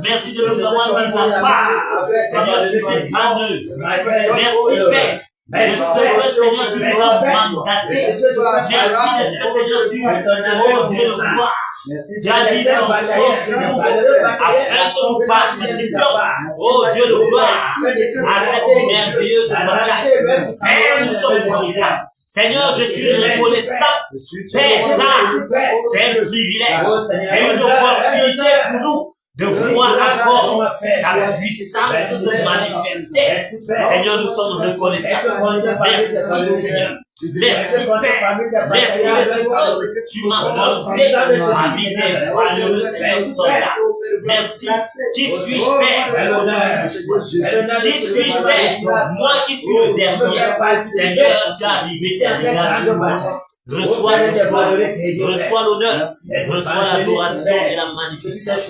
Merci de nous avoir mis à part. Seigneur, tu fais grande œuvre. Merci, Père. De ce que, Seigneur, tu nous as mandaté. Merci de ce que, Seigneur, tu, oh Dieu, le gloire. Tu as mis ton sceau sur nous, afin que nous participions, oh Dieu de gloire, à cette merveilleuse bataille. Père, nous sommes contents. Seigneur, je suis reconnaissant. Père, car c'est un privilège, c'est une opportunité pour nous de voir encore ta puissance se manifester. Seigneur, nous sommes reconnaissants. Merci, Seigneur. Merci, Père. Merci de ce que tu m'as donné parmi des valeureux soldats. Merci. Qui suis-je, Père? Qui suis-je, Père? Moi qui suis le dernier. Seigneur, tu es arrivé, tu es arrivé. Reçois le gloire, reçois l'honneur, reçois l'adoration et la magnificence.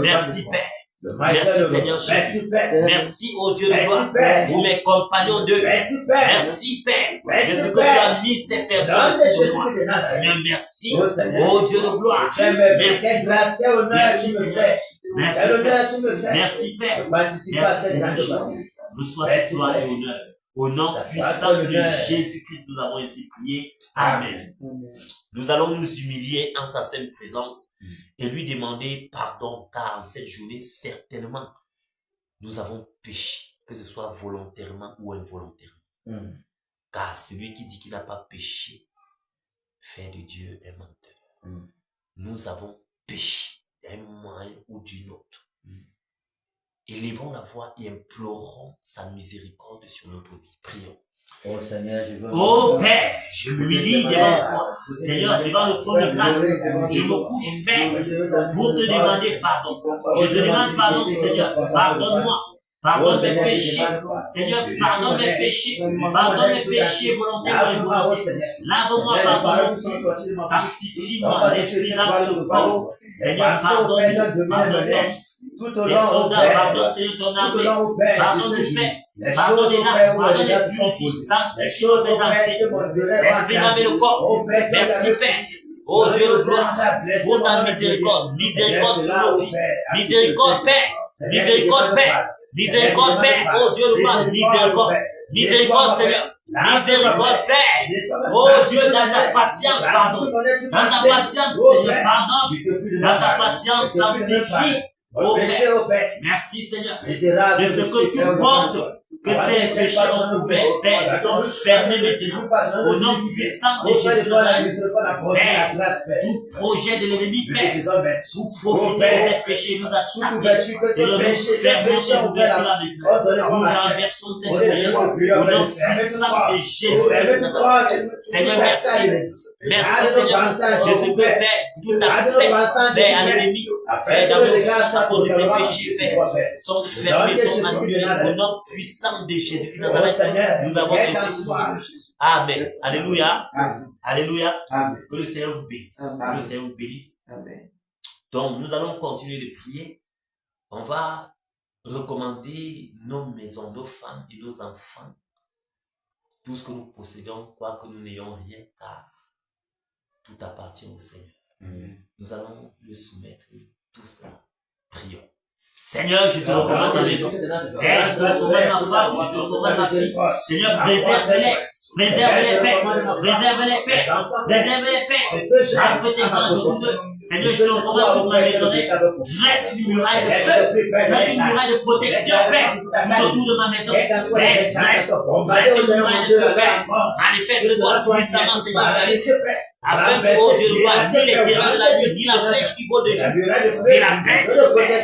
Merci, Père. Merci, Seigneur Jésus. Merci, oh Dieu de gloire, pour mes compagnons de vie. Merci, Père, de ce que tu as mis ces personnes pour moi. Seigneur, merci, oh Dieu de gloire. Merci, merci, Seigneur. Merci, Père. Merci, Père. Merci, Seigneur Jésus. Reçois la gloire et l'honneur. Au nom puissant de Jésus-Christ, nous avons ainsi prié. Amen. Nous allons nous humilier en sa sainte présence et lui demander pardon, car en cette journée, certainement, nous avons péché, que ce soit volontairement ou involontairement. Car celui qui dit qu'il n'a pas péché fait de Dieu un menteur. Nous avons péché d'un moyen ou d'une autre. Élevons la voix et implorons sa miséricorde sur notre vie. Prions. Oh Seigneur, je veux. Oh Père, je m'humilie devant toi. Seigneur, devant le trône de grâce, je me couche, Père, pour te demander pardon. Je te demande pardon, Seigneur. Pardonne-moi. Pardonne mes péchés. Seigneur, pardonne mes péchés. Pardonne mes péchés volontaires et involontaires. Lave-moi, pardonne-moi. Sanctifie-moi, respirable le corps. Seigneur, pardonne-nous. Pardonne-nous. Les soldats, pardonne, Seigneur, ton armée. Pardonne-nous, Père. Pardonnez-la, pardonnez purifie, sanctifie nos identités. Respirez le corps. Merci, Père. Oh Dieu de gloire, pour ta miséricorde. Miséricorde sur nos vies. Miséricorde, Père. Miséricorde, Père. Miséricorde, Père. Oh Dieu de gloire, miséricorde. Miséricorde, Seigneur. Miséricorde, Père. Oh Dieu, dans ta patience, pardon. Dans ta patience, Seigneur, pardonne. Dans ta patience, sanctifie. Oh Père, merci Seigneur, de ce que tu portes, que ces péchés sont ouverts, Père, sont fermés maintenant, au nom puissant de Jésus de Nazareth. Père, tout projet de l'ennemi, Père, tout profiter de ces péchés nous attaquer, et nous fermons ces ouvertures avec nous renversons ces péchés, au nom puissant de Jésus de Nazareth. Seigneur, merci. Merci Seigneur, de ce que Père, tout accès, Père, à l'ennemi, Père, dans nos vies, à cause de ces péchés, Père, sont fermés, sont annulés, au nom puissant de Jésus-Christ de Nazareth. Nous avons ainsi prié. Amen. Alléluia. Alléluia. Que le Seigneur vous bénisse. Que le Seigneur vous bénisse. Donc, nous allons continuer de prier. On va recommander nos maisons, nos femmes et nos enfants. Tout ce que nous possédons, quoique nous n'ayons rien, car tout appartient au Seigneur. Nous allons le soumettre et tout ça. Prions. Seigneur, je te recommande ma maison. Père, je te recommande ma femme, je te recommande ma fille. Seigneur, préserve-les. Préserve-les, Père. Préserve-les, Père. Préserve-les, Père. Après tes anges, Seigneur, je te recommande toute ma maisonnée. Dresse une muraille de feu. Dresse une muraille de protection, Père, tout autour de ma maison. Père, dresse une muraille de feu, Père. Manifeste-toi puissamment, Seigneur Jésus. Afin que, oh Dieu, ne voit ni les terreurs de la nuit, ni la flèche qui vaut de jour, ni la peste de Père.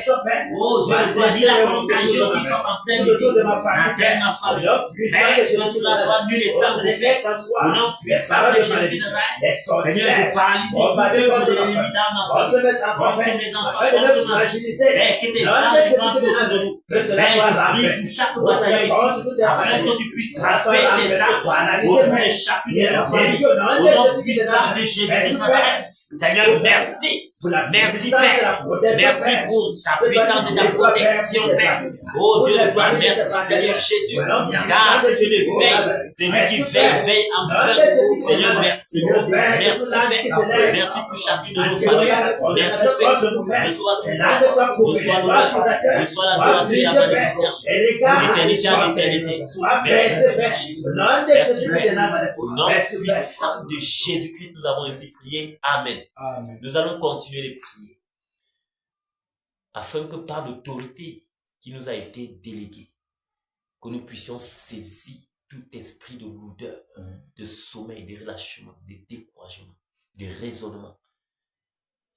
Oh Dieu, ne voit ni la contagion qui sort en plein midi. Interne ma famille. Père, que cela soit nul et sans effet. Au nom puissant de Jésus de Nazareth. Seigneur, je paralyse les œuvres de l'ennemi dans ma famille. Contre mes enfants, contre ma vie. Père, que tes anges campent autour de nous. Père, je prie pour chaque bataillon ici, afin que tu puisses frapper tes armes autour de chacune de nos familles. Au nom puissant de Jésus de Nazareth. Seigneur, merci. Merci, Père. Merci pour ta puissance et ta protection, Père. Oh Dieu de gloire, merci, Seigneur Jésus. Car si tu le veilles, c'est lui qui veille en feu. Seigneur, merci. Merci, Père. Merci pour chacune de nos familles. Merci, Père. Reçois tout le reçois l'honneur. Reçois la grâce et la magnificence. Pour l'éternité en éternité. Merci, Père Jésus. Merci, Père. Au nom puissant de Jésus-Christ, nous avons ainsi prié. Amen. Amen. Nous allons continuer de prier afin que par l'autorité qui nous a été déléguée, que nous puissions saisir tout esprit de lourdeur, de sommeil, de relâchement, de découragement, de raisonnement.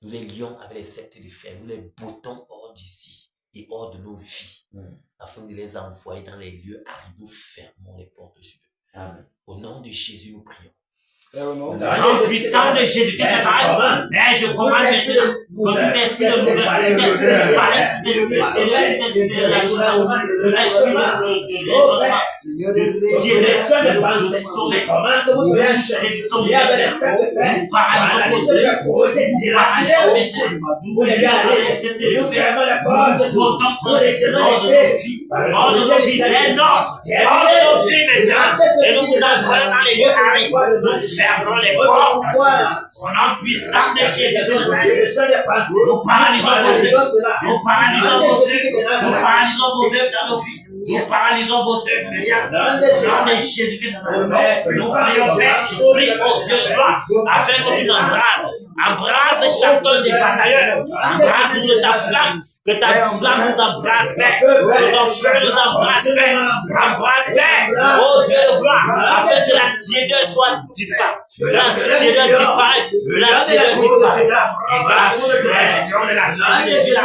Nous les lions avec les sceptres de fer, nous les bottons hors d'ici et hors de nos vies, afin de les envoyer dans les lieux arides. Nous fermons les portes sur eux. Amen. Au nom de Jésus, nous prions. Au Nom puissant de Jésus-Christ, mais je commande maintenant que tout esprit de lourdeur, tout esprit de paresse, tout esprit de Seigneur, tout esprit de relâchement, de raisonnement, de direction de sommeil, nous saisissons les nous paralysons vos yeux, nous paralysons mes yeux, nous voulons accepter le faire, nous votons pour le Seigneur de nos vies, hors de nos vies, c'est notre, hors de nos vies maintenant, et nous vous envoyons dans les lieux arides, nous fermons les portes. Au nom puissant de Jésus, nous paralysons vos œuvres. Nous paralysons vos œuvres. Nous paralysons vos œuvres dans nos vies. Nous paralysons vos œuvres. Au nom de Jésus, nous prions, Père. Je prie, oh Dieu de gloire, afin que tu nous embrasses. Embrasse chacun des batailleurs. Embrasse-nous de ta flamme. Que ta flamme nous embrasse, Père. Que ton feu nous embrasse, Père. Embrasse, Père. Oh Dieu de gloire, afin que la tiédeur soit disparue. Que la tiédeur disparaisse. Que la tiédeur disparaisse. Et que la fumée de la jambe de Jésus à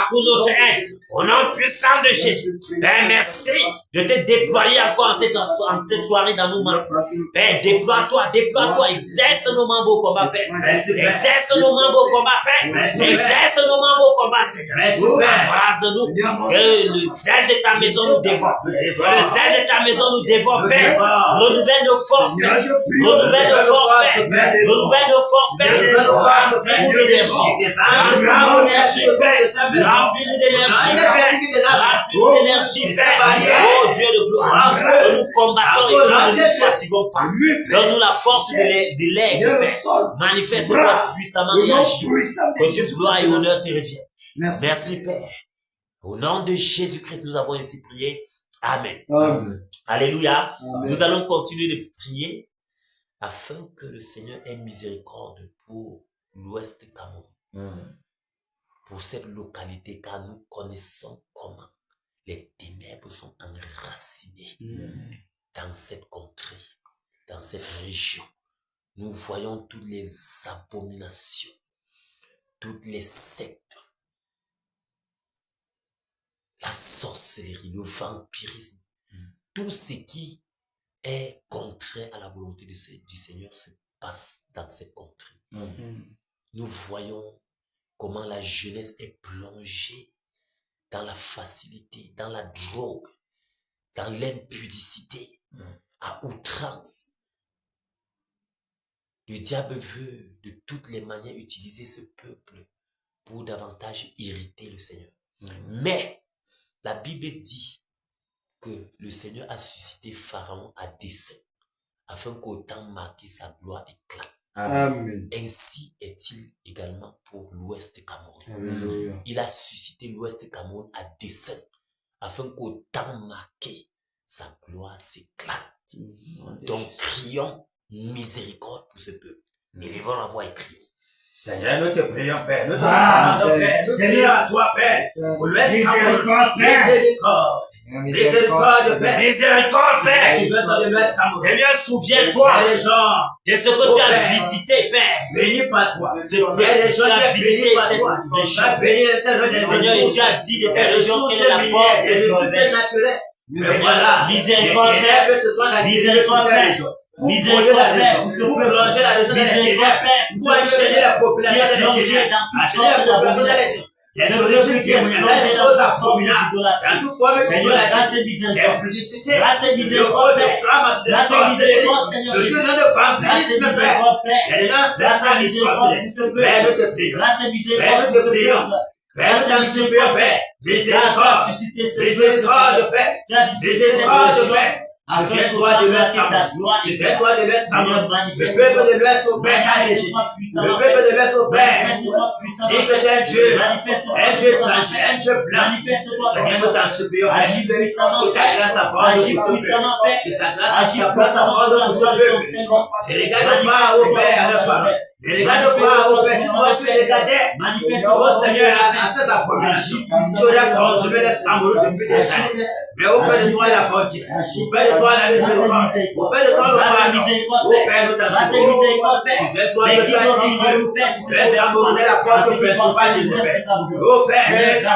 coup notre aide. Au nom puissant de Jésus. Père, merci de te déployer encore en cette soirée dans nos membres. Père, déploie-toi, exerce nos membres au combat, Père. Exerce nos membres au combat, Père. Exerce nos membres au combat, Seigneur. Embrase-nous. Que le zèle de ta maison nous dévore. Que le zèle de ta maison nous dévore, Père. Renouvelle nos forces, Père. Renouvelle nos forces, Père. Renouvelle nos forces, Père. Remplis-nous d'énergie. Remplis-nous d'énergie, Père. Remplis-nous d'énergie, Père. Remplis-nous d'énergie, Père. Oh Dieu de gloire. Que nous combattons et que nous ne nous fatiguons pas. Donne-nous la force de l'aigle, Père. Manifeste-toi puissamment et agis. Que toute gloire et honneur te reviennent. Merci, Père. Au nom de Jésus-Christ, nous avons ainsi prié. Amen. Amen. Alléluia. Amen. Nous allons continuer de prier afin que le Seigneur ait miséricorde pour l'Ouest Cameroun. Pour cette localité, car nous connaissons comment les ténèbres sont enracinées dans cette contrée, dans cette région. Nous voyons toutes les abominations, toutes les sectes, la sorcellerie, le vampirisme, tout ce qui est contraire à la volonté du Seigneur se passe dans cette contrée. Nous voyons comment la jeunesse est plongée dans la facilité, dans la drogue, dans l'impudicité, à outrance. Le diable veut de toutes les manières utiliser ce peuple pour davantage irriter le Seigneur. Mais la Bible dit que le Seigneur a suscité Pharaon à dessein, afin qu'au temps marqué sa gloire éclate. Amen. Ainsi est-il également pour l'Ouest Cameroun. Alléluia. Il a suscité l'Ouest Cameroun à dessein, afin qu'au temps marqué, sa gloire s'éclate. Donc, crions miséricorde pour ce peuple. Élevons la voix et crions. Seigneur, nous te prions, Père. Nous te demandons, Père. Nous prions à toi, Père. Pour l'Ouest Cameroun. Miséricorde. Miséricorde, Père. Miséricorde, Père. Seigneur, souviens-toi de ce que tu as visité, Père. Béni par toi. Père, tu as visité cette région. Seigneur, tu as dit de cette région qu'elle est la porte de Dieu. Mais voilà, miséricorde, Père. Miséricorde, Père. Miséricorde, Père. Pour plonger la région de l'intérieur, pour enchaîner la population de l'intérieur, enchaîner la population de l'intérieur. Des origines qui ont des choses abominables. Dans toute forme de grâce et miséricorde. Grâce et miséricorde, grâce et miséricorde, Seigneur. Le Dieu de vampirisme, Père. Et là, c'est ça, miséricorde. Père, nous te prions. Grâce et miséricorde, nous te prions. Père, nous t'en supplions, Père. Miséricorde, miséricorde, Père. Miséricorde, Père. Souviens-toi de l'Ouest Cameroun. Souviens-toi de l'Ouest Cameroun. Le peuple de l'Ouest au Père a régi. Le peuple de l'Ouest au Père. Dis que tu es un Dieu. Un Dieu tranché, un Dieu blanc. Seigneur, nous t'en supplions. Agis puissamment, que ta grâce accorde. Agis puissamment, Père. Que sa grâce accorde pour son peuple. Ne regarde pas au Père à leur parole. Ne regarde pas au Père. Si toi tu les regardais, oh Seigneur, à ces abominations, tu aurais consumé l'Est Cameroun depuis des années. Mais auprès de toi, il a continué. Auprès de toi, la miséricorde. Auprès de toi, le pardon. Au Père, nous t'en supplions. Souviens-toi de ta vie. Laisse abandonner la porte au principal du Père. Au Père,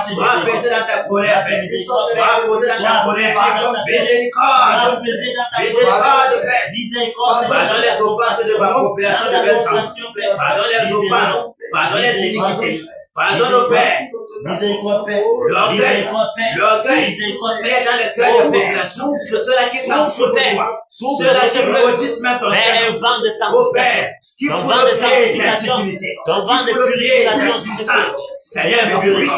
sois apaisé dans ta colère. Sois posé dans ta colère. Miséricorde. Miséricorde, Père. Pardonne les offenses de ma population de l'Est Cameroun. Pardonne les offenses. Pardonne les iniquités. Pardonne au Père. Miséricorde, Père. L'orgueil est dans le cœur de la population. Ceux-là qui s'en foutent, ceux-là qui maudissent même ton Père, un vent de sanctification, ton vent de sanctification, ton vent de purification, Seigneur, purifie,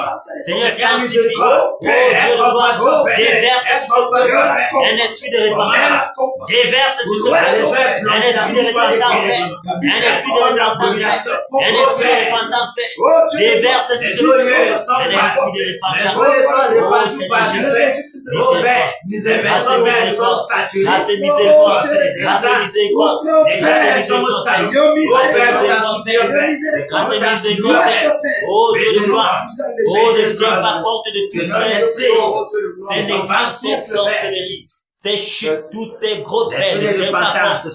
Seigneur, sanctifie, oh Dieu de gloire, déverse un esprit de repentance, déverse un esprit de repentance, Père, un esprit de repentance, un esprit de repentance, Père, déverse un esprit de repentance, oh Père, grâce et miséricorde, grâce et miséricorde, grâce et miséricorde, grâce et miséricorde, oh Dieu de gloire, oh ne tiens pas compte de toutes ces choses, ces négligences, ces sorcelleries, ces chutes, toutes ces gros Père, ne tiens pas compte,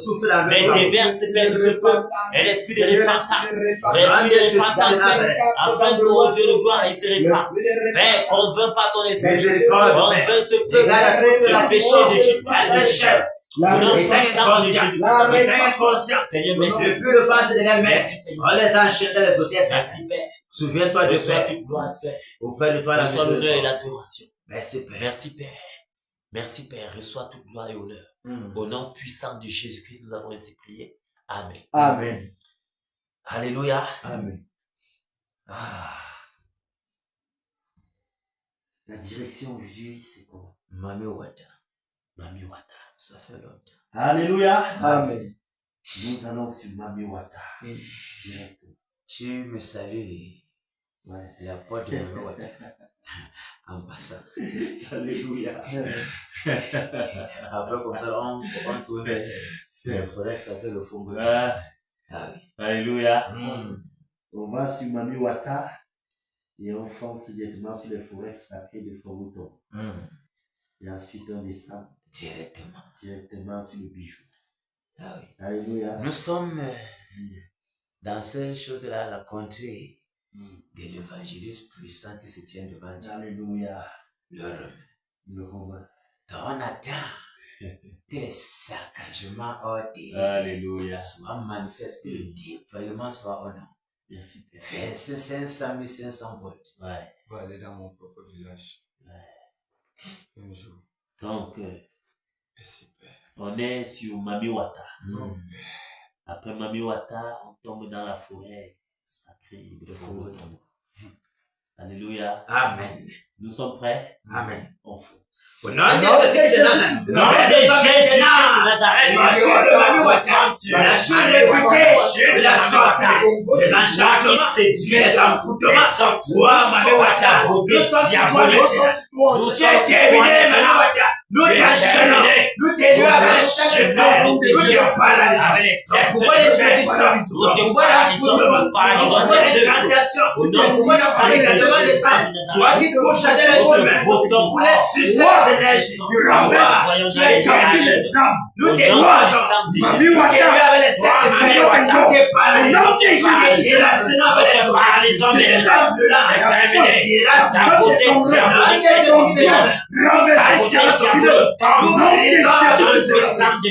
mais déverse, Père, sur ce peuple, un esprit de repentance, Père, afin que, oh Dieu de gloire, il se répande. Père, convainc pas ton esprit, convainc ce peuple de péché, de justice, au nom puissant de Jésus-Christ. Seigneur, merci. Depuis le ventre de la mère, on les enchaîne dans les hôtels. Merci, Père. Souviens-toi de Reçois toute gloire, Père. Auprès de toi, la reçois l'honneur et l'adoration. Merci, Père. Merci, Père. Merci, Père. Reçois toute gloire et honneur. Au nom puissant de Jésus-Christ, nous avons ainsi prié. Amen. Amen. Alléluia. Amen. La direction aujourd'hui, c'est quoi? Mami Wata. Mami Wata. Ça fait longtemps. Alléluia. Amen. Nous allons sur Mami Wata. Directement. Tu me salues. Ouais. La porte de Mami Wata. En passant. Alléluia. Après, comme ça, on tourne les forêts, ça fait le fond. Ah oui. Alléluia. On va sur Mami Wata et on fonce directement sur les forêts sacrées de Fogoton. Et ensuite on descend directement sur le bijou. Ah oui. Alléluia. Nous sommes dans ces choses-là, la contrée de l'évangéliste puissant qui se tient devant Dieu. Alléluia. Le Romain. Donc on attend que les saccagements Alléluia. soient manifestés, que le déploiement soit honnête. Merci, Père. Verset 500 500 volts. Ouais. Je vais aller dans mon propre village. Un jour. Donc, Merci, Père. on est sur Mami Wata. Mon Père. Après Mami Wata, on tombe dans la forêt sacrée de Fogoton. Alléluia. Amen. Nous sommes prêts? Amen. On fait. Au nom de Jésus de Nazareth, la chute de Mami Wata, la chute de la sorcellerie, des enchantements, des envoûtements, toi, Mami Wata, nous sommes diaboliques, nous sommes terminés, Mami Wata, nous t'enchaînons, nous t'élions avec les sept fers, nous te paralysons, les pouvoirs de séduction, les pouvoirs d'envoûtement, les pouvoirs d'incantation, les pouvoirs d'envoûtement des femmes, toi qui couches à des humains, pour les sucer les énergies, tu as établi les âmes, nous t'éloignons, nous t'élions avec les sept fers, nous te paralysons, et la sénat avec les paralysons, les femmes de là, ta beauté diabolique,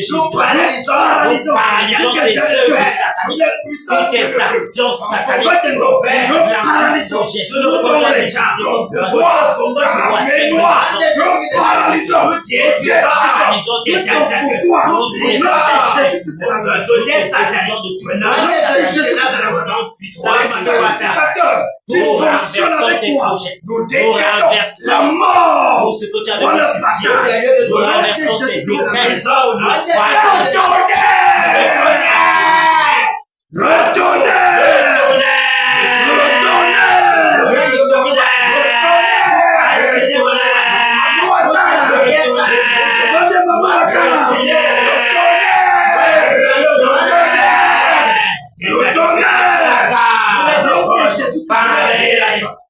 nous paralysons tes œuvres sataniques, toutes tes actions sataniques, nous paralysons Jésus, nous paralysons nous décrétons la mort pour ce que tu avais multiplié. Nous renversons tes décrets.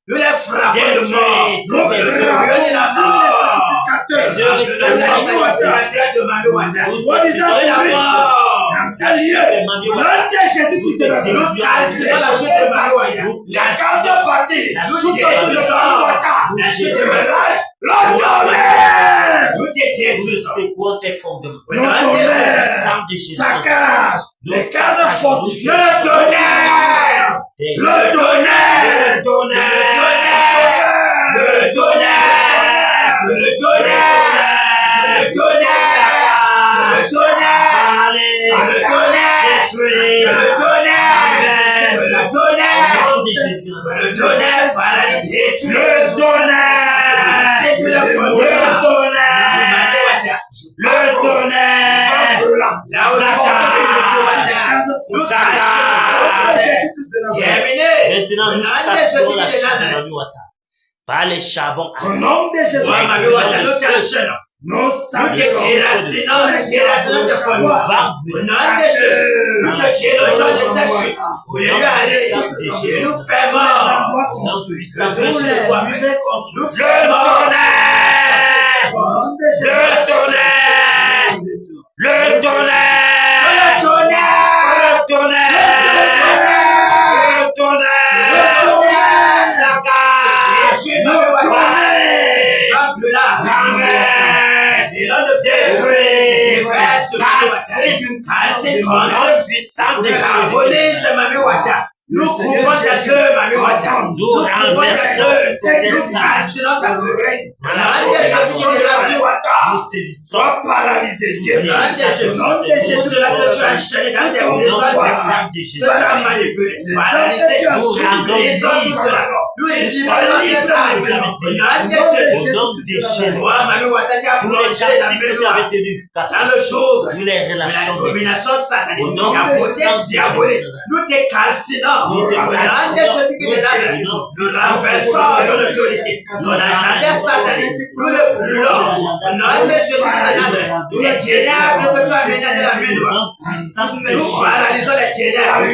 Nous les frappons de mort. Nous les la mort. C'est quoi tes fondements? Saccage les cases fortifiées. Le tonnerre, le tonnerre, le tonnerre, le tonnerre, le tonnerre, le tonnerre, le tonnerre, le tonnerre, le tonnerre, le tonnerre, le tonnerre, paralysé, le tonnerre, c'est que la folie, le tonnerre, le tonnerre, la maintenant, nous saturons la chair de Mami Wata par les charbons. Au nom de Jésus, nous saturons le puissant de Jésus. Nous coupons ta gueule, Mami Wata. Nous renversons ta gueule. Nous saisissons. Paralysés. Au nom de Jésus, dans tes prisons de Jésus. Paralysés. Nous rendons libre. Nous libérons ça. Au nom de Jésus. Tous les captifs que tu avais tenus captifs, nous les relâchons. Au nom de Jésus. Nous te calcinons. Nous te nous renversons de l'autorité. Nous l'agenda satanique. Nous le brûlons. Au nom de Jésus. Les ténèbres que tu as menées de la main. Nous paralysons les ténèbres.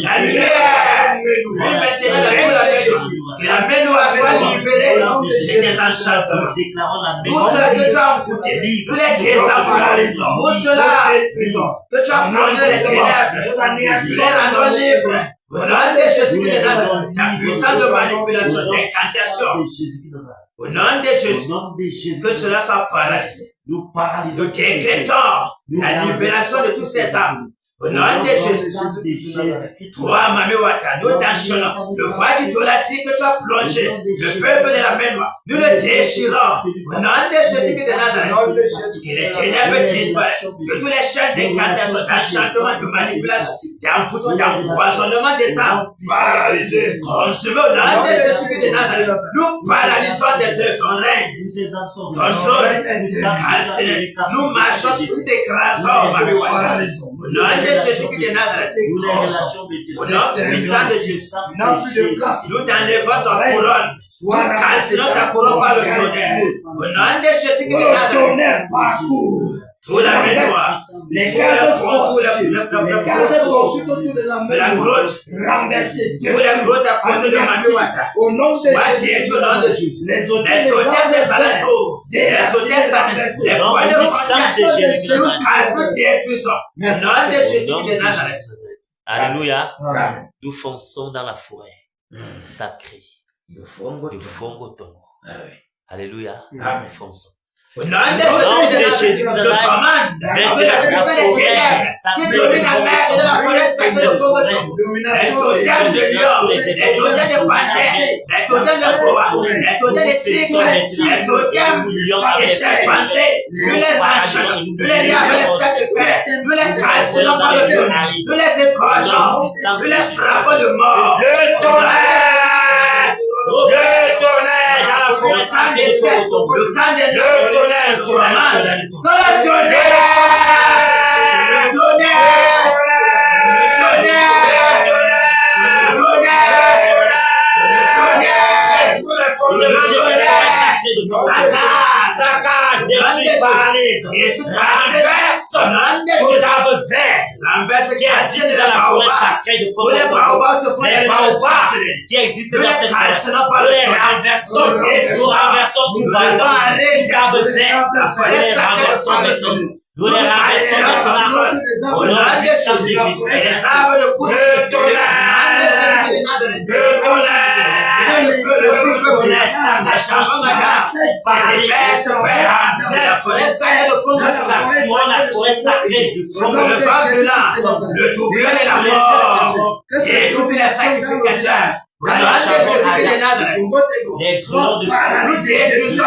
La lumière. Nous maintenant la cour avec Jésus. Que la main nous soit libérée de tes enchantements. Tout cela que tu as foutu. Nous les désavons. Tout cela que tu as plongé les ténèbres. Nous les rendons libres. Au nom de Jésus de Nazareth, ta puissance de manipulation, d'incantation. Au nom de Jésus, que cela soit paralysé. Nous décrétons la libération de tous ces âmes. Au nom de Jésus, toi, Mami Wata, nous t'enchaînons. Le voie d'idolâtrie que tu as plongé, le peuple de la main noire, nous le déchirons. Au nom de Jésus de Nazareth, que les ténèbres disparaissent, que tous les chaînes d'incantation, d'enchantement, de manipulation, d'envoûtement, d'empoisonnement des âmes, paralysés, consumés au nom de Jésus de Nazareth. Nous paralysons des œuvres, ton règne, contrôle, calciné. Nous marchons sur tes écrasons, Mami Wata. Au nom de Jésus de Nazareth, au nom puissant de Jésus, nous t'enlevons ton couronne, nous calcinons ta couronne par le tonnerre. Au nom de Jésus de Nazareth, tout la main noire, les cases fortifiées, les cases conçues autour de la main grotte, renversées, tous les grottes à côté de Mami Wata, au nom de Jésus, les hôtels des alentours, les hôtels sacrés, les points de contact, nous cassons, détruisons. Au nom de Jésus de Nazareth. Alléluia. Amen. Nous fonçons dans la forêt sacrée De Fongo Tongo. Alléluia. Amen. Fonçons. Au nom de Jésus, je commande de la forêt qui domine la mer et de la forêt sacrée de Fongo Tongo. Les hôtels de lions, les hôtels de panthères, les hôtels de bois, les hôtels de tigres, les hôtels de chimpanzés, nous les enchaînons, nous les lions avec les sacs de fer, nous les calcinons par le feu, nous les égorgeons, nous les frappons de mort. Le tonnerre dans la forêt sacrée de Fongo Tongo. Le tonnerre sur la main. Le tonnerre. Saccage, détruit, paralyse, renverse tout arbre vert qui existe dans la forêt sacrée de Fongo Tongo. Les baobabs qui existent dans cette forêt, nous les renversons, nous renversons tout arbre vert, nous les renversons maintenant. Nous les renversons maintenant au nom puissant de Jésus. Le tonnerre, le tonnerre. Le feu, la chanson, par les verses, la forêt sacrée de Fongo, la forêt sacrée de Fongo, Le vent de l'âme, le tourbillon de la mort, et tous les sacrificateurs. Au nom de Jésus de Nazareth, les grenons de feu, nous détruisons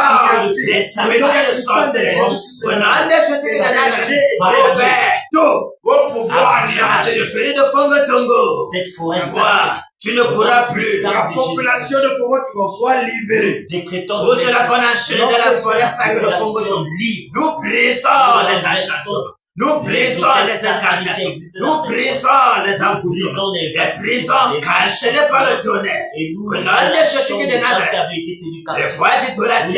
les sacrificateurs de sorcellerie. Au nom de Jésus de Nazareth, au Père, tout au pouvoir de Félix de Fongo Tongo. cette forêt Voir, tu ne pourras plus. La population de Fongo Tongo soit libérée. décrétons Tout cela qu'on enchaîne dans la forêt sacrée de Fongo Tongo. libre. Nous brisons les enchantements. Nous brisons les incantations. Nous brisons les envoûtements. Les prisons calcinées par le tonnerre. Et nous Au nom de Jésus de Nazareth, qui avaient été tenus les captifs. voies d'idolâtrie,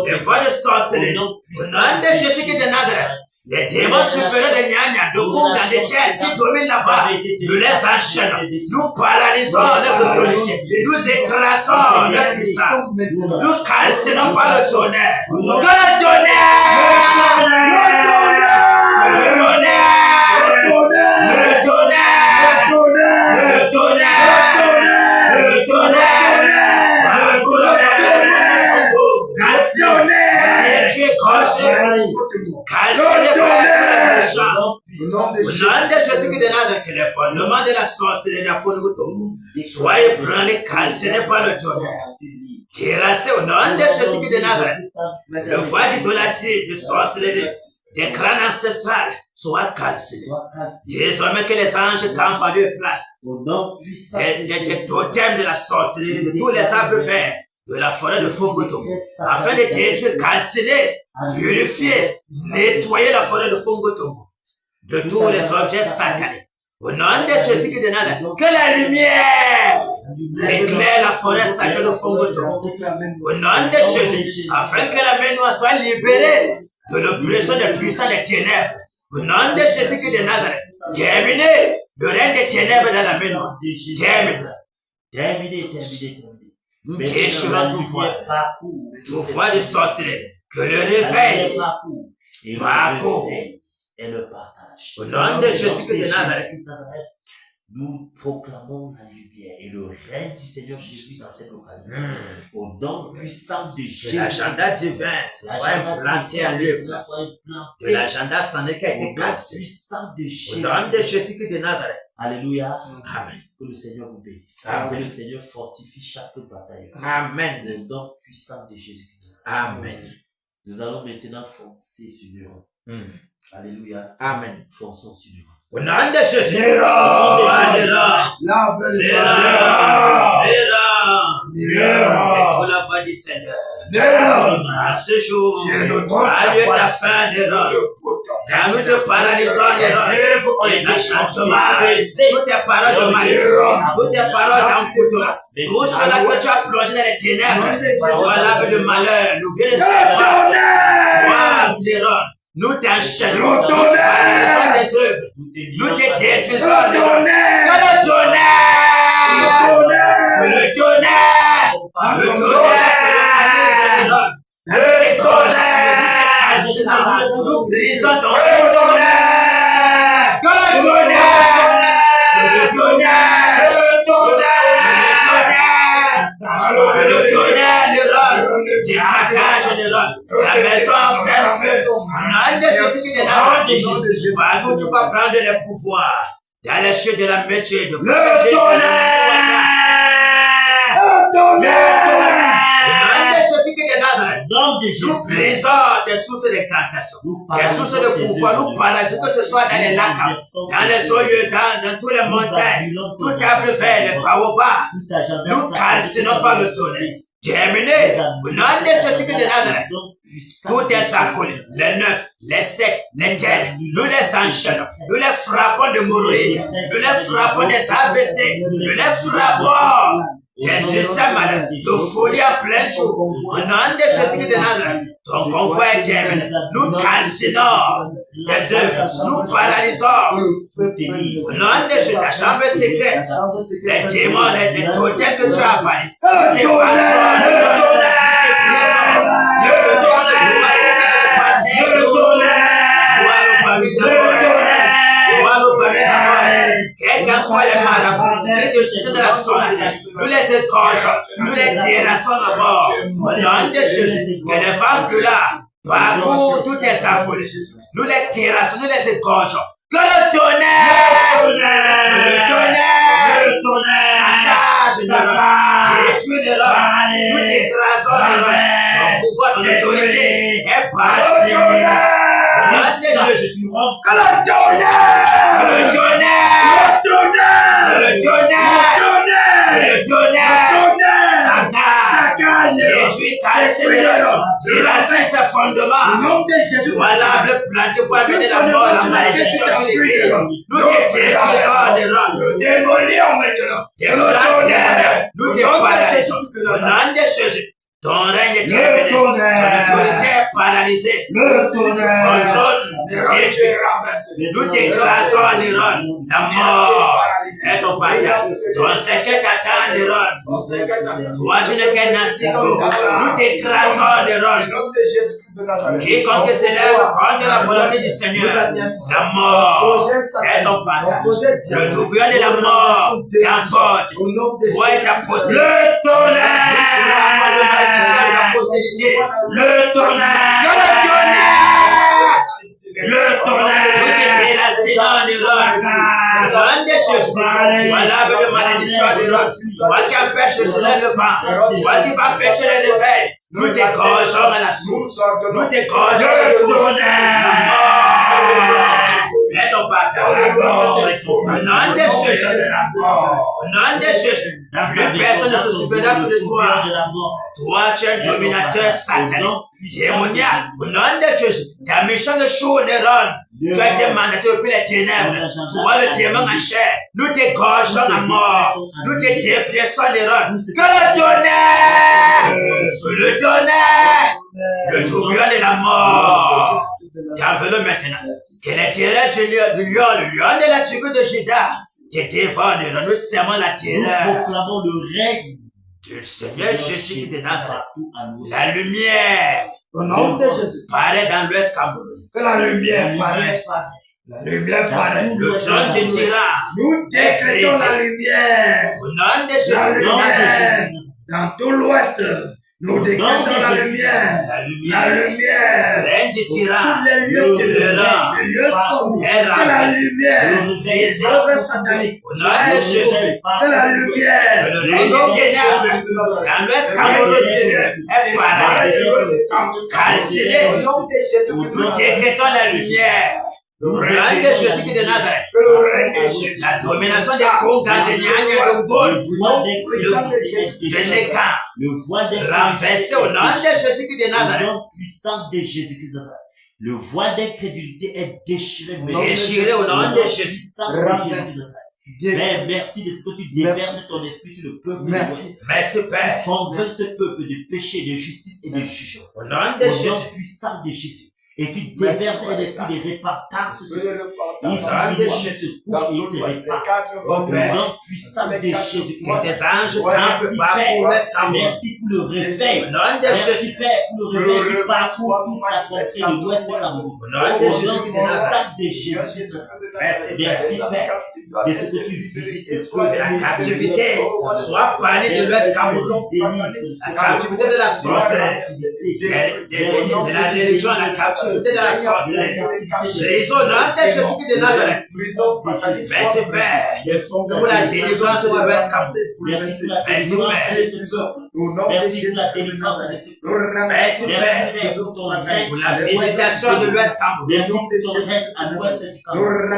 les voies de sorcellerie. Au Au nom de Jésus de Nazareth, les démons supérieurs de Nyanya, de Kunga, de Tiel, qui dominent là-bas, nous les enchaînons. Nous paralysons les autorités. Nous écrasons leur puissance. Nous calcinons par le tonnerre. Le tonnerre! Le tonnerre! Le tonnerre! Le tonnerre! Le tonnerre! Le tonnerre! Tu es croché. Calciné par les méchants. Au nom de Jésus de Nazareth, que les fondements de la sorcellerie de la Fongo Tongo soient ébranlés, calcinés par le tonnerre. Terrassés au nom de Jésus de Nazareth. Le voie d'idolâtrie, de sorcellerie, des crânes ancestrales soient calcinés. Désormais que les anges campent à leur place. Des totems de la sorcellerie, de tous les arbres verts, de la forêt de Fongo Tongo, afin de détruire, calciner, purifier, nettoyer la forêt de Fongo Tongo de tous les objets satanés. Au nom de Jésus de Nazareth, que la lumière éclaire la forêt sacrée de Fongo Tongo. Au nom de Jésus, afin que la main noire soit libérée de l'oppression des puissants des ténèbres. Au nom de Jésus de Nazareth, terminez le règne des ténèbres dans la main noire. Terminez. Nous déchirons tout voie de sorcellerie. Que le réveil parcourt et le partage. au nom de Jésus de Nazareth. Nous proclamons la lumière et le règne du Seigneur Jésus dans cette localité. Au nom puissant de Jésus. L'agenda divin soit implanté à l'œuvre. De l'agenda santé qui a été cassé. Puissant de Jésus. Au nom de Jésus-Christ de Nazareth. Alléluia. Amen. Que le Seigneur vous bénisse. Amen. Que le Seigneur fortifie chaque bataille. Amen. Le nom puissant de Jésus-Christ. Amen. Nous allons maintenant foncer sur le rang. Alléluia. Amen. Fonçons sur le rang. Au nom de Jésus. Écoute la voix du Seigneur. À ce jour, à lieu ta fin de l'homme. Car nous te paralysons les enchantements, toutes tes paroles de malédiction, toutes tes paroles d'enfouissement, tout cela que tu as plongé dans les ténèbres, voilà le malheur, nous viens de savoir. Nous t'enchaînons, nous paralysons tes œuvres, nous te défaisons de le tonnerre, nous brisons ton la maison pleine feu. Partout tu vas prendre le pouvoir dans les cieux de la métier de nous brisons des sources de tentation, des sources de pouvoir, nous paralysons, que ce soit dans les lacs, dans les eaux, dans toutes les montagnes, tout arbre vert, les baobabs, nous calcinons par le tonnerre. Terminé, au nom de Jésus-Christ de Nazareth, tous les accolés, les neufs, les secs, les tels, nous les enchaînons, nous les frappons de hémorroïdes, nous les frappons des AVC, nous les frappons des systèmes malades, de folie à plein jour. Au nom de Jésus-Christ de Nazareth, ton convoi est terminé. Nous calcinons les œuvres, nous paralysons. Au nom de Jésus, ta chambre secrète, les démons, les totems que tu as avalés, quels qu'en soient les malades, qui te cherchent de la sorcellerie, nous les égorgeons, nous les terrassons à mort. Au nom de Jésus, que ne va plus là, partout, tous les accolés, nous les terrassons, nous les égorgeons. Que le tonnerre, saccage le roi, détruit le roi, nous écrasons le roi, ton pouvoir, ton autorité est parti. Au nom de Jésus, que le ce fondement, valable, planté pour amener la mort, la malédiction sur les pays. Nous te détruisons des rangs. Nous démolissons maintenant. Nous te paralysons. Au nom de Jésus, ton règne est terminé. Ton autorité est paralysée. Contrôle, détruit. Nous t'écrasons les rangs. La mort est ton paya. Ton séché t'attend les rangs. Toi, tu n'es qu'un astico. Nous t'écrasons les rangs. Quiconque s'élève contre la volonté du Seigneur, la mort est ton paya. Le double de la mort t'emporte. Toi et ta postérité. Le tonnerre. Le tonnerre. Le tonnerre. Voilà le malédiction de l'autre. Toi qui empêches le soleil le vent. Toi qui vas pêcher les réveils. Nous t'égorgeons à la source. Nous t'égorgeons à la source. Et ton papa. Au nom de Jésus. Au nom de Jésus. Plus personne ne se souviendra que de toi. Toi, tu es un dominateur satanique, démoniaque. Au nom de Jésus. Ta mission de chaud de Ron. Tu as été mandaté depuis les ténèbres. Toi, le démon en chair. Nous t'égorgeons à mort. Nous te dépiéçons de Ron. Que le tonnerre! Le tonnerre! Le tourbillon de la mort. T'enveloppe maintenant. Que les terreurs du lion, le lion de la tribu de Juda, te dévore. Nous sermons la terreur. Nous proclamons le règne du Seigneur Jésus de Nazareth. La lumière Au nom de Jésus. paraît dans l'ouest Cameroun. Que la lumière paraît. La lumière paraît. Le trône te dira. Nous décrétons la lumière. Au nom de Jésus. La lumière. Dans tout l'Ouest, nous décrétons la lumière. La lumière. Règne te dira. Tous les lieux de les lieux sombres. Que la lumière. Les œuvres sataniques. Au nom de Jésus. Que la lumière. Le règne de ténèbres. Dans l'Ouest Cameroun. Est paralysé. Calciné. Au nom de Jésus. Nous décrétons la lumière. Le règne de Jésus de Nazareth. La domination des Congas, des Nyanya, de Gaulle, de Neka, renversé au nom de Jésus de Nazareth. Le nom puissant de Jésus-Christ de Nazareth. Le voile d'incrédulité est déchiré. Déchiré au nom de Jésus. Puissant de Jésus. Père, merci de ce que tu déverses ton esprit sur le peuple. Merci, Père. Convainc ce peuple de péché, de justice et de jugement. Au nom de Au nom Jésus. puissant de Jésus. Et tu déverses un esprit de répartage sur ce peuple. Il se couche et il se répare. Au nom puissant de Jésus. Que tes anges campent partout l'Ouest Cameroun. Merci pour le réveil. Au nom de Merci Jésus. Père pour le réveil qui passe toute la contrée de l'Ouest de Cameroun. Au nom de Au Jésus nom de Nazareth. puissant de Jésus. Merci, Merci Père de ce que tu visites. Que la captivité soit bannie de l'Ouest Cameroun. La captivité de la sorcellerie. De la religion, la captivité de la sorcellerie. Jésus, au nom de Jésus de Nazareth. Merci Père pour la délivrance de l'Ouest Cameroun. Merci pour la Merci délivrance Père. Au nom de Merci Jésus. pour la délivrance de ce peuple. Merci Père pour la visitation de l'Ouest Cameroun. Merci pour ton règne à l'ouest du Cameroun.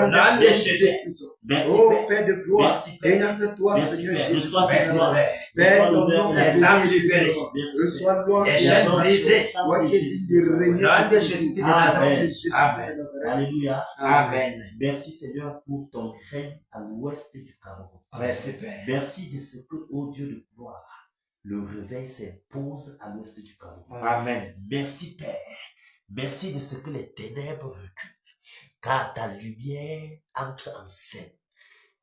Merci Oh Père. Père de gloire, Merci, Père. ayant que toi, Merci Seigneur Père. Jésus. Reçois ta Merci gloire. Père. Père, Reçois ton l'honneur nom et la est Les âmes gloire. libérées. Merci. Reçois gloire Des et chaînes adoration. brisées. Toi qui es digne de régner. Au nom de Jésus de Au nom Nazareth. de Jésus Amen. de Nazareth. Alléluia. Amen. Merci Seigneur pour ton règne à l'ouest du Cameroun. Merci Père. Merci de ce que, ô Dieu de gloire, le réveil s'impose à l'ouest du Cameroun. Amen. Merci Père. Merci de ce que les ténèbres reculent, car ta lumière entre en scène.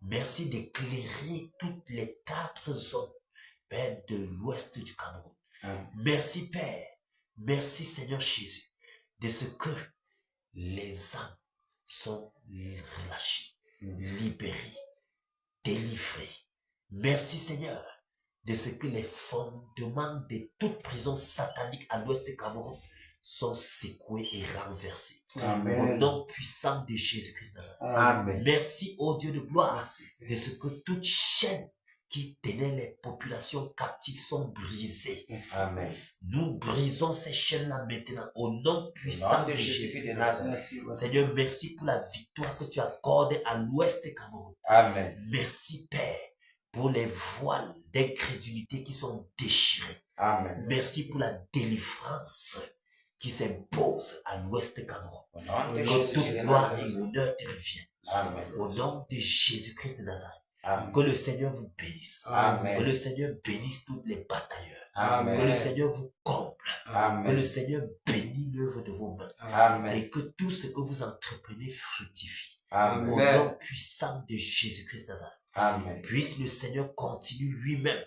Merci d'éclairer toutes les 4 zones, Père, de l'ouest du Cameroun. Merci Père. Merci Seigneur Jésus, de ce que les âmes sont relâchées, libérées, délivrées. Merci Seigneur, de ce que les fondements de toute prison satanique à l'ouest du Cameroun sont secoués et renversés. Amen. Au nom puissant de Jésus-Christ de Nazareth. Amen. Merci, ô Dieu de gloire, de ce que toute chaîne qui tenait les populations captives sont brisées. Amen. Nous brisons ces chaînes-là maintenant au nom puissant de Jésus de Nazareth. Seigneur, merci pour la victoire que tu accordes à l'ouest du Cameroun. Amen. Merci, Père, pour les voiles d'incrédulité qui sont déchirés. Amen. Merci pour la délivrance qui s'impose à l'ouest du Cameroun. Au nom de Que Jésus toute de gloire Nazareth. et honneur te reviennent. Amen. Au nom de Jésus-Christ de Nazareth. Amen. Que le Seigneur vous bénisse. Que Amen. le Seigneur bénisse tous les batailleurs. Amen. Que le Seigneur vous comble. Que le Amen. Seigneur bénisse l'œuvre de vos mains. Amen. Et que tout ce que vous entreprenez fructifie. Au Amen. nom puissant de Jésus-Christ de Nazareth. Amen. Puisse le Seigneur continuer lui-même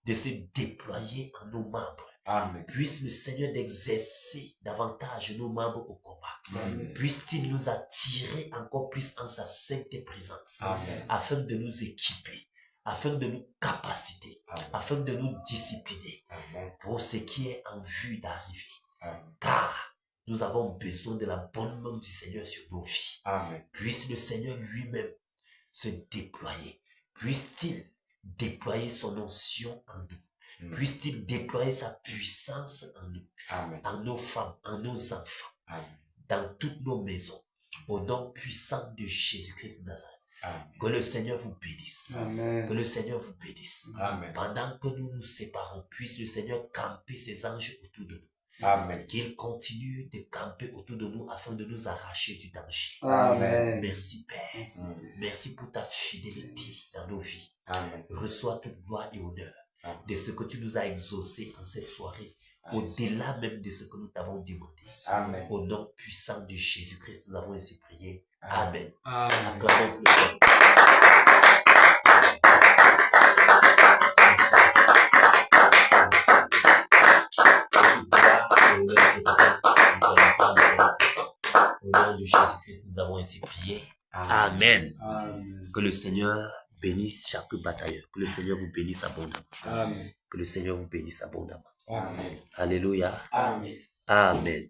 de se déployer en nos membres. Amen. Puisse le Seigneur d'exercer davantage nos membres au combat. Amen. Puisse-t-il nous attirer encore plus en sa sainte présence, Amen. afin de nous équiper, afin de nous capaciter, Amen. afin de nous discipliner Amen. pour ce qui est en vue d'arriver. Amen. Car nous avons besoin de la bonne main du Seigneur sur nos vies. Amen. Puisse le Seigneur lui-même se déployer. Puisse-t-il déployer son onction en nous. Puisse-t-il déployer sa puissance en nous, Amen. en nos femmes, en nos enfants, Amen. dans toutes nos maisons, au nom puissant de Jésus-Christ de Nazareth. Amen. Que le Seigneur vous bénisse. Amen. Que le Seigneur vous bénisse. Amen. Pendant que nous nous séparons, puisse le Seigneur camper ses anges autour de nous. Amen. Qu'il continue de camper autour de nous afin de nous arracher du danger. Amen. Merci Père. Merci pour ta fidélité dans nos vies. Amen. Reçois toute gloire et honneur de ce que tu nous as exaucé en cette soirée, au-delà même de ce que nous t'avons demandé. Amen. Au nom puissant de Jésus-Christ, nous avons ainsi prié. Amen. Amen. Acclamons plus fort. Au nom de Jésus-Christ, nous avons ainsi prié. Amen. Amen. Que le Seigneur bénisse chaque batailleur. Que le Seigneur vous bénisse abondamment. Amen. Que le Seigneur vous bénisse abondamment. Amen. Alléluia. Amen. Amen.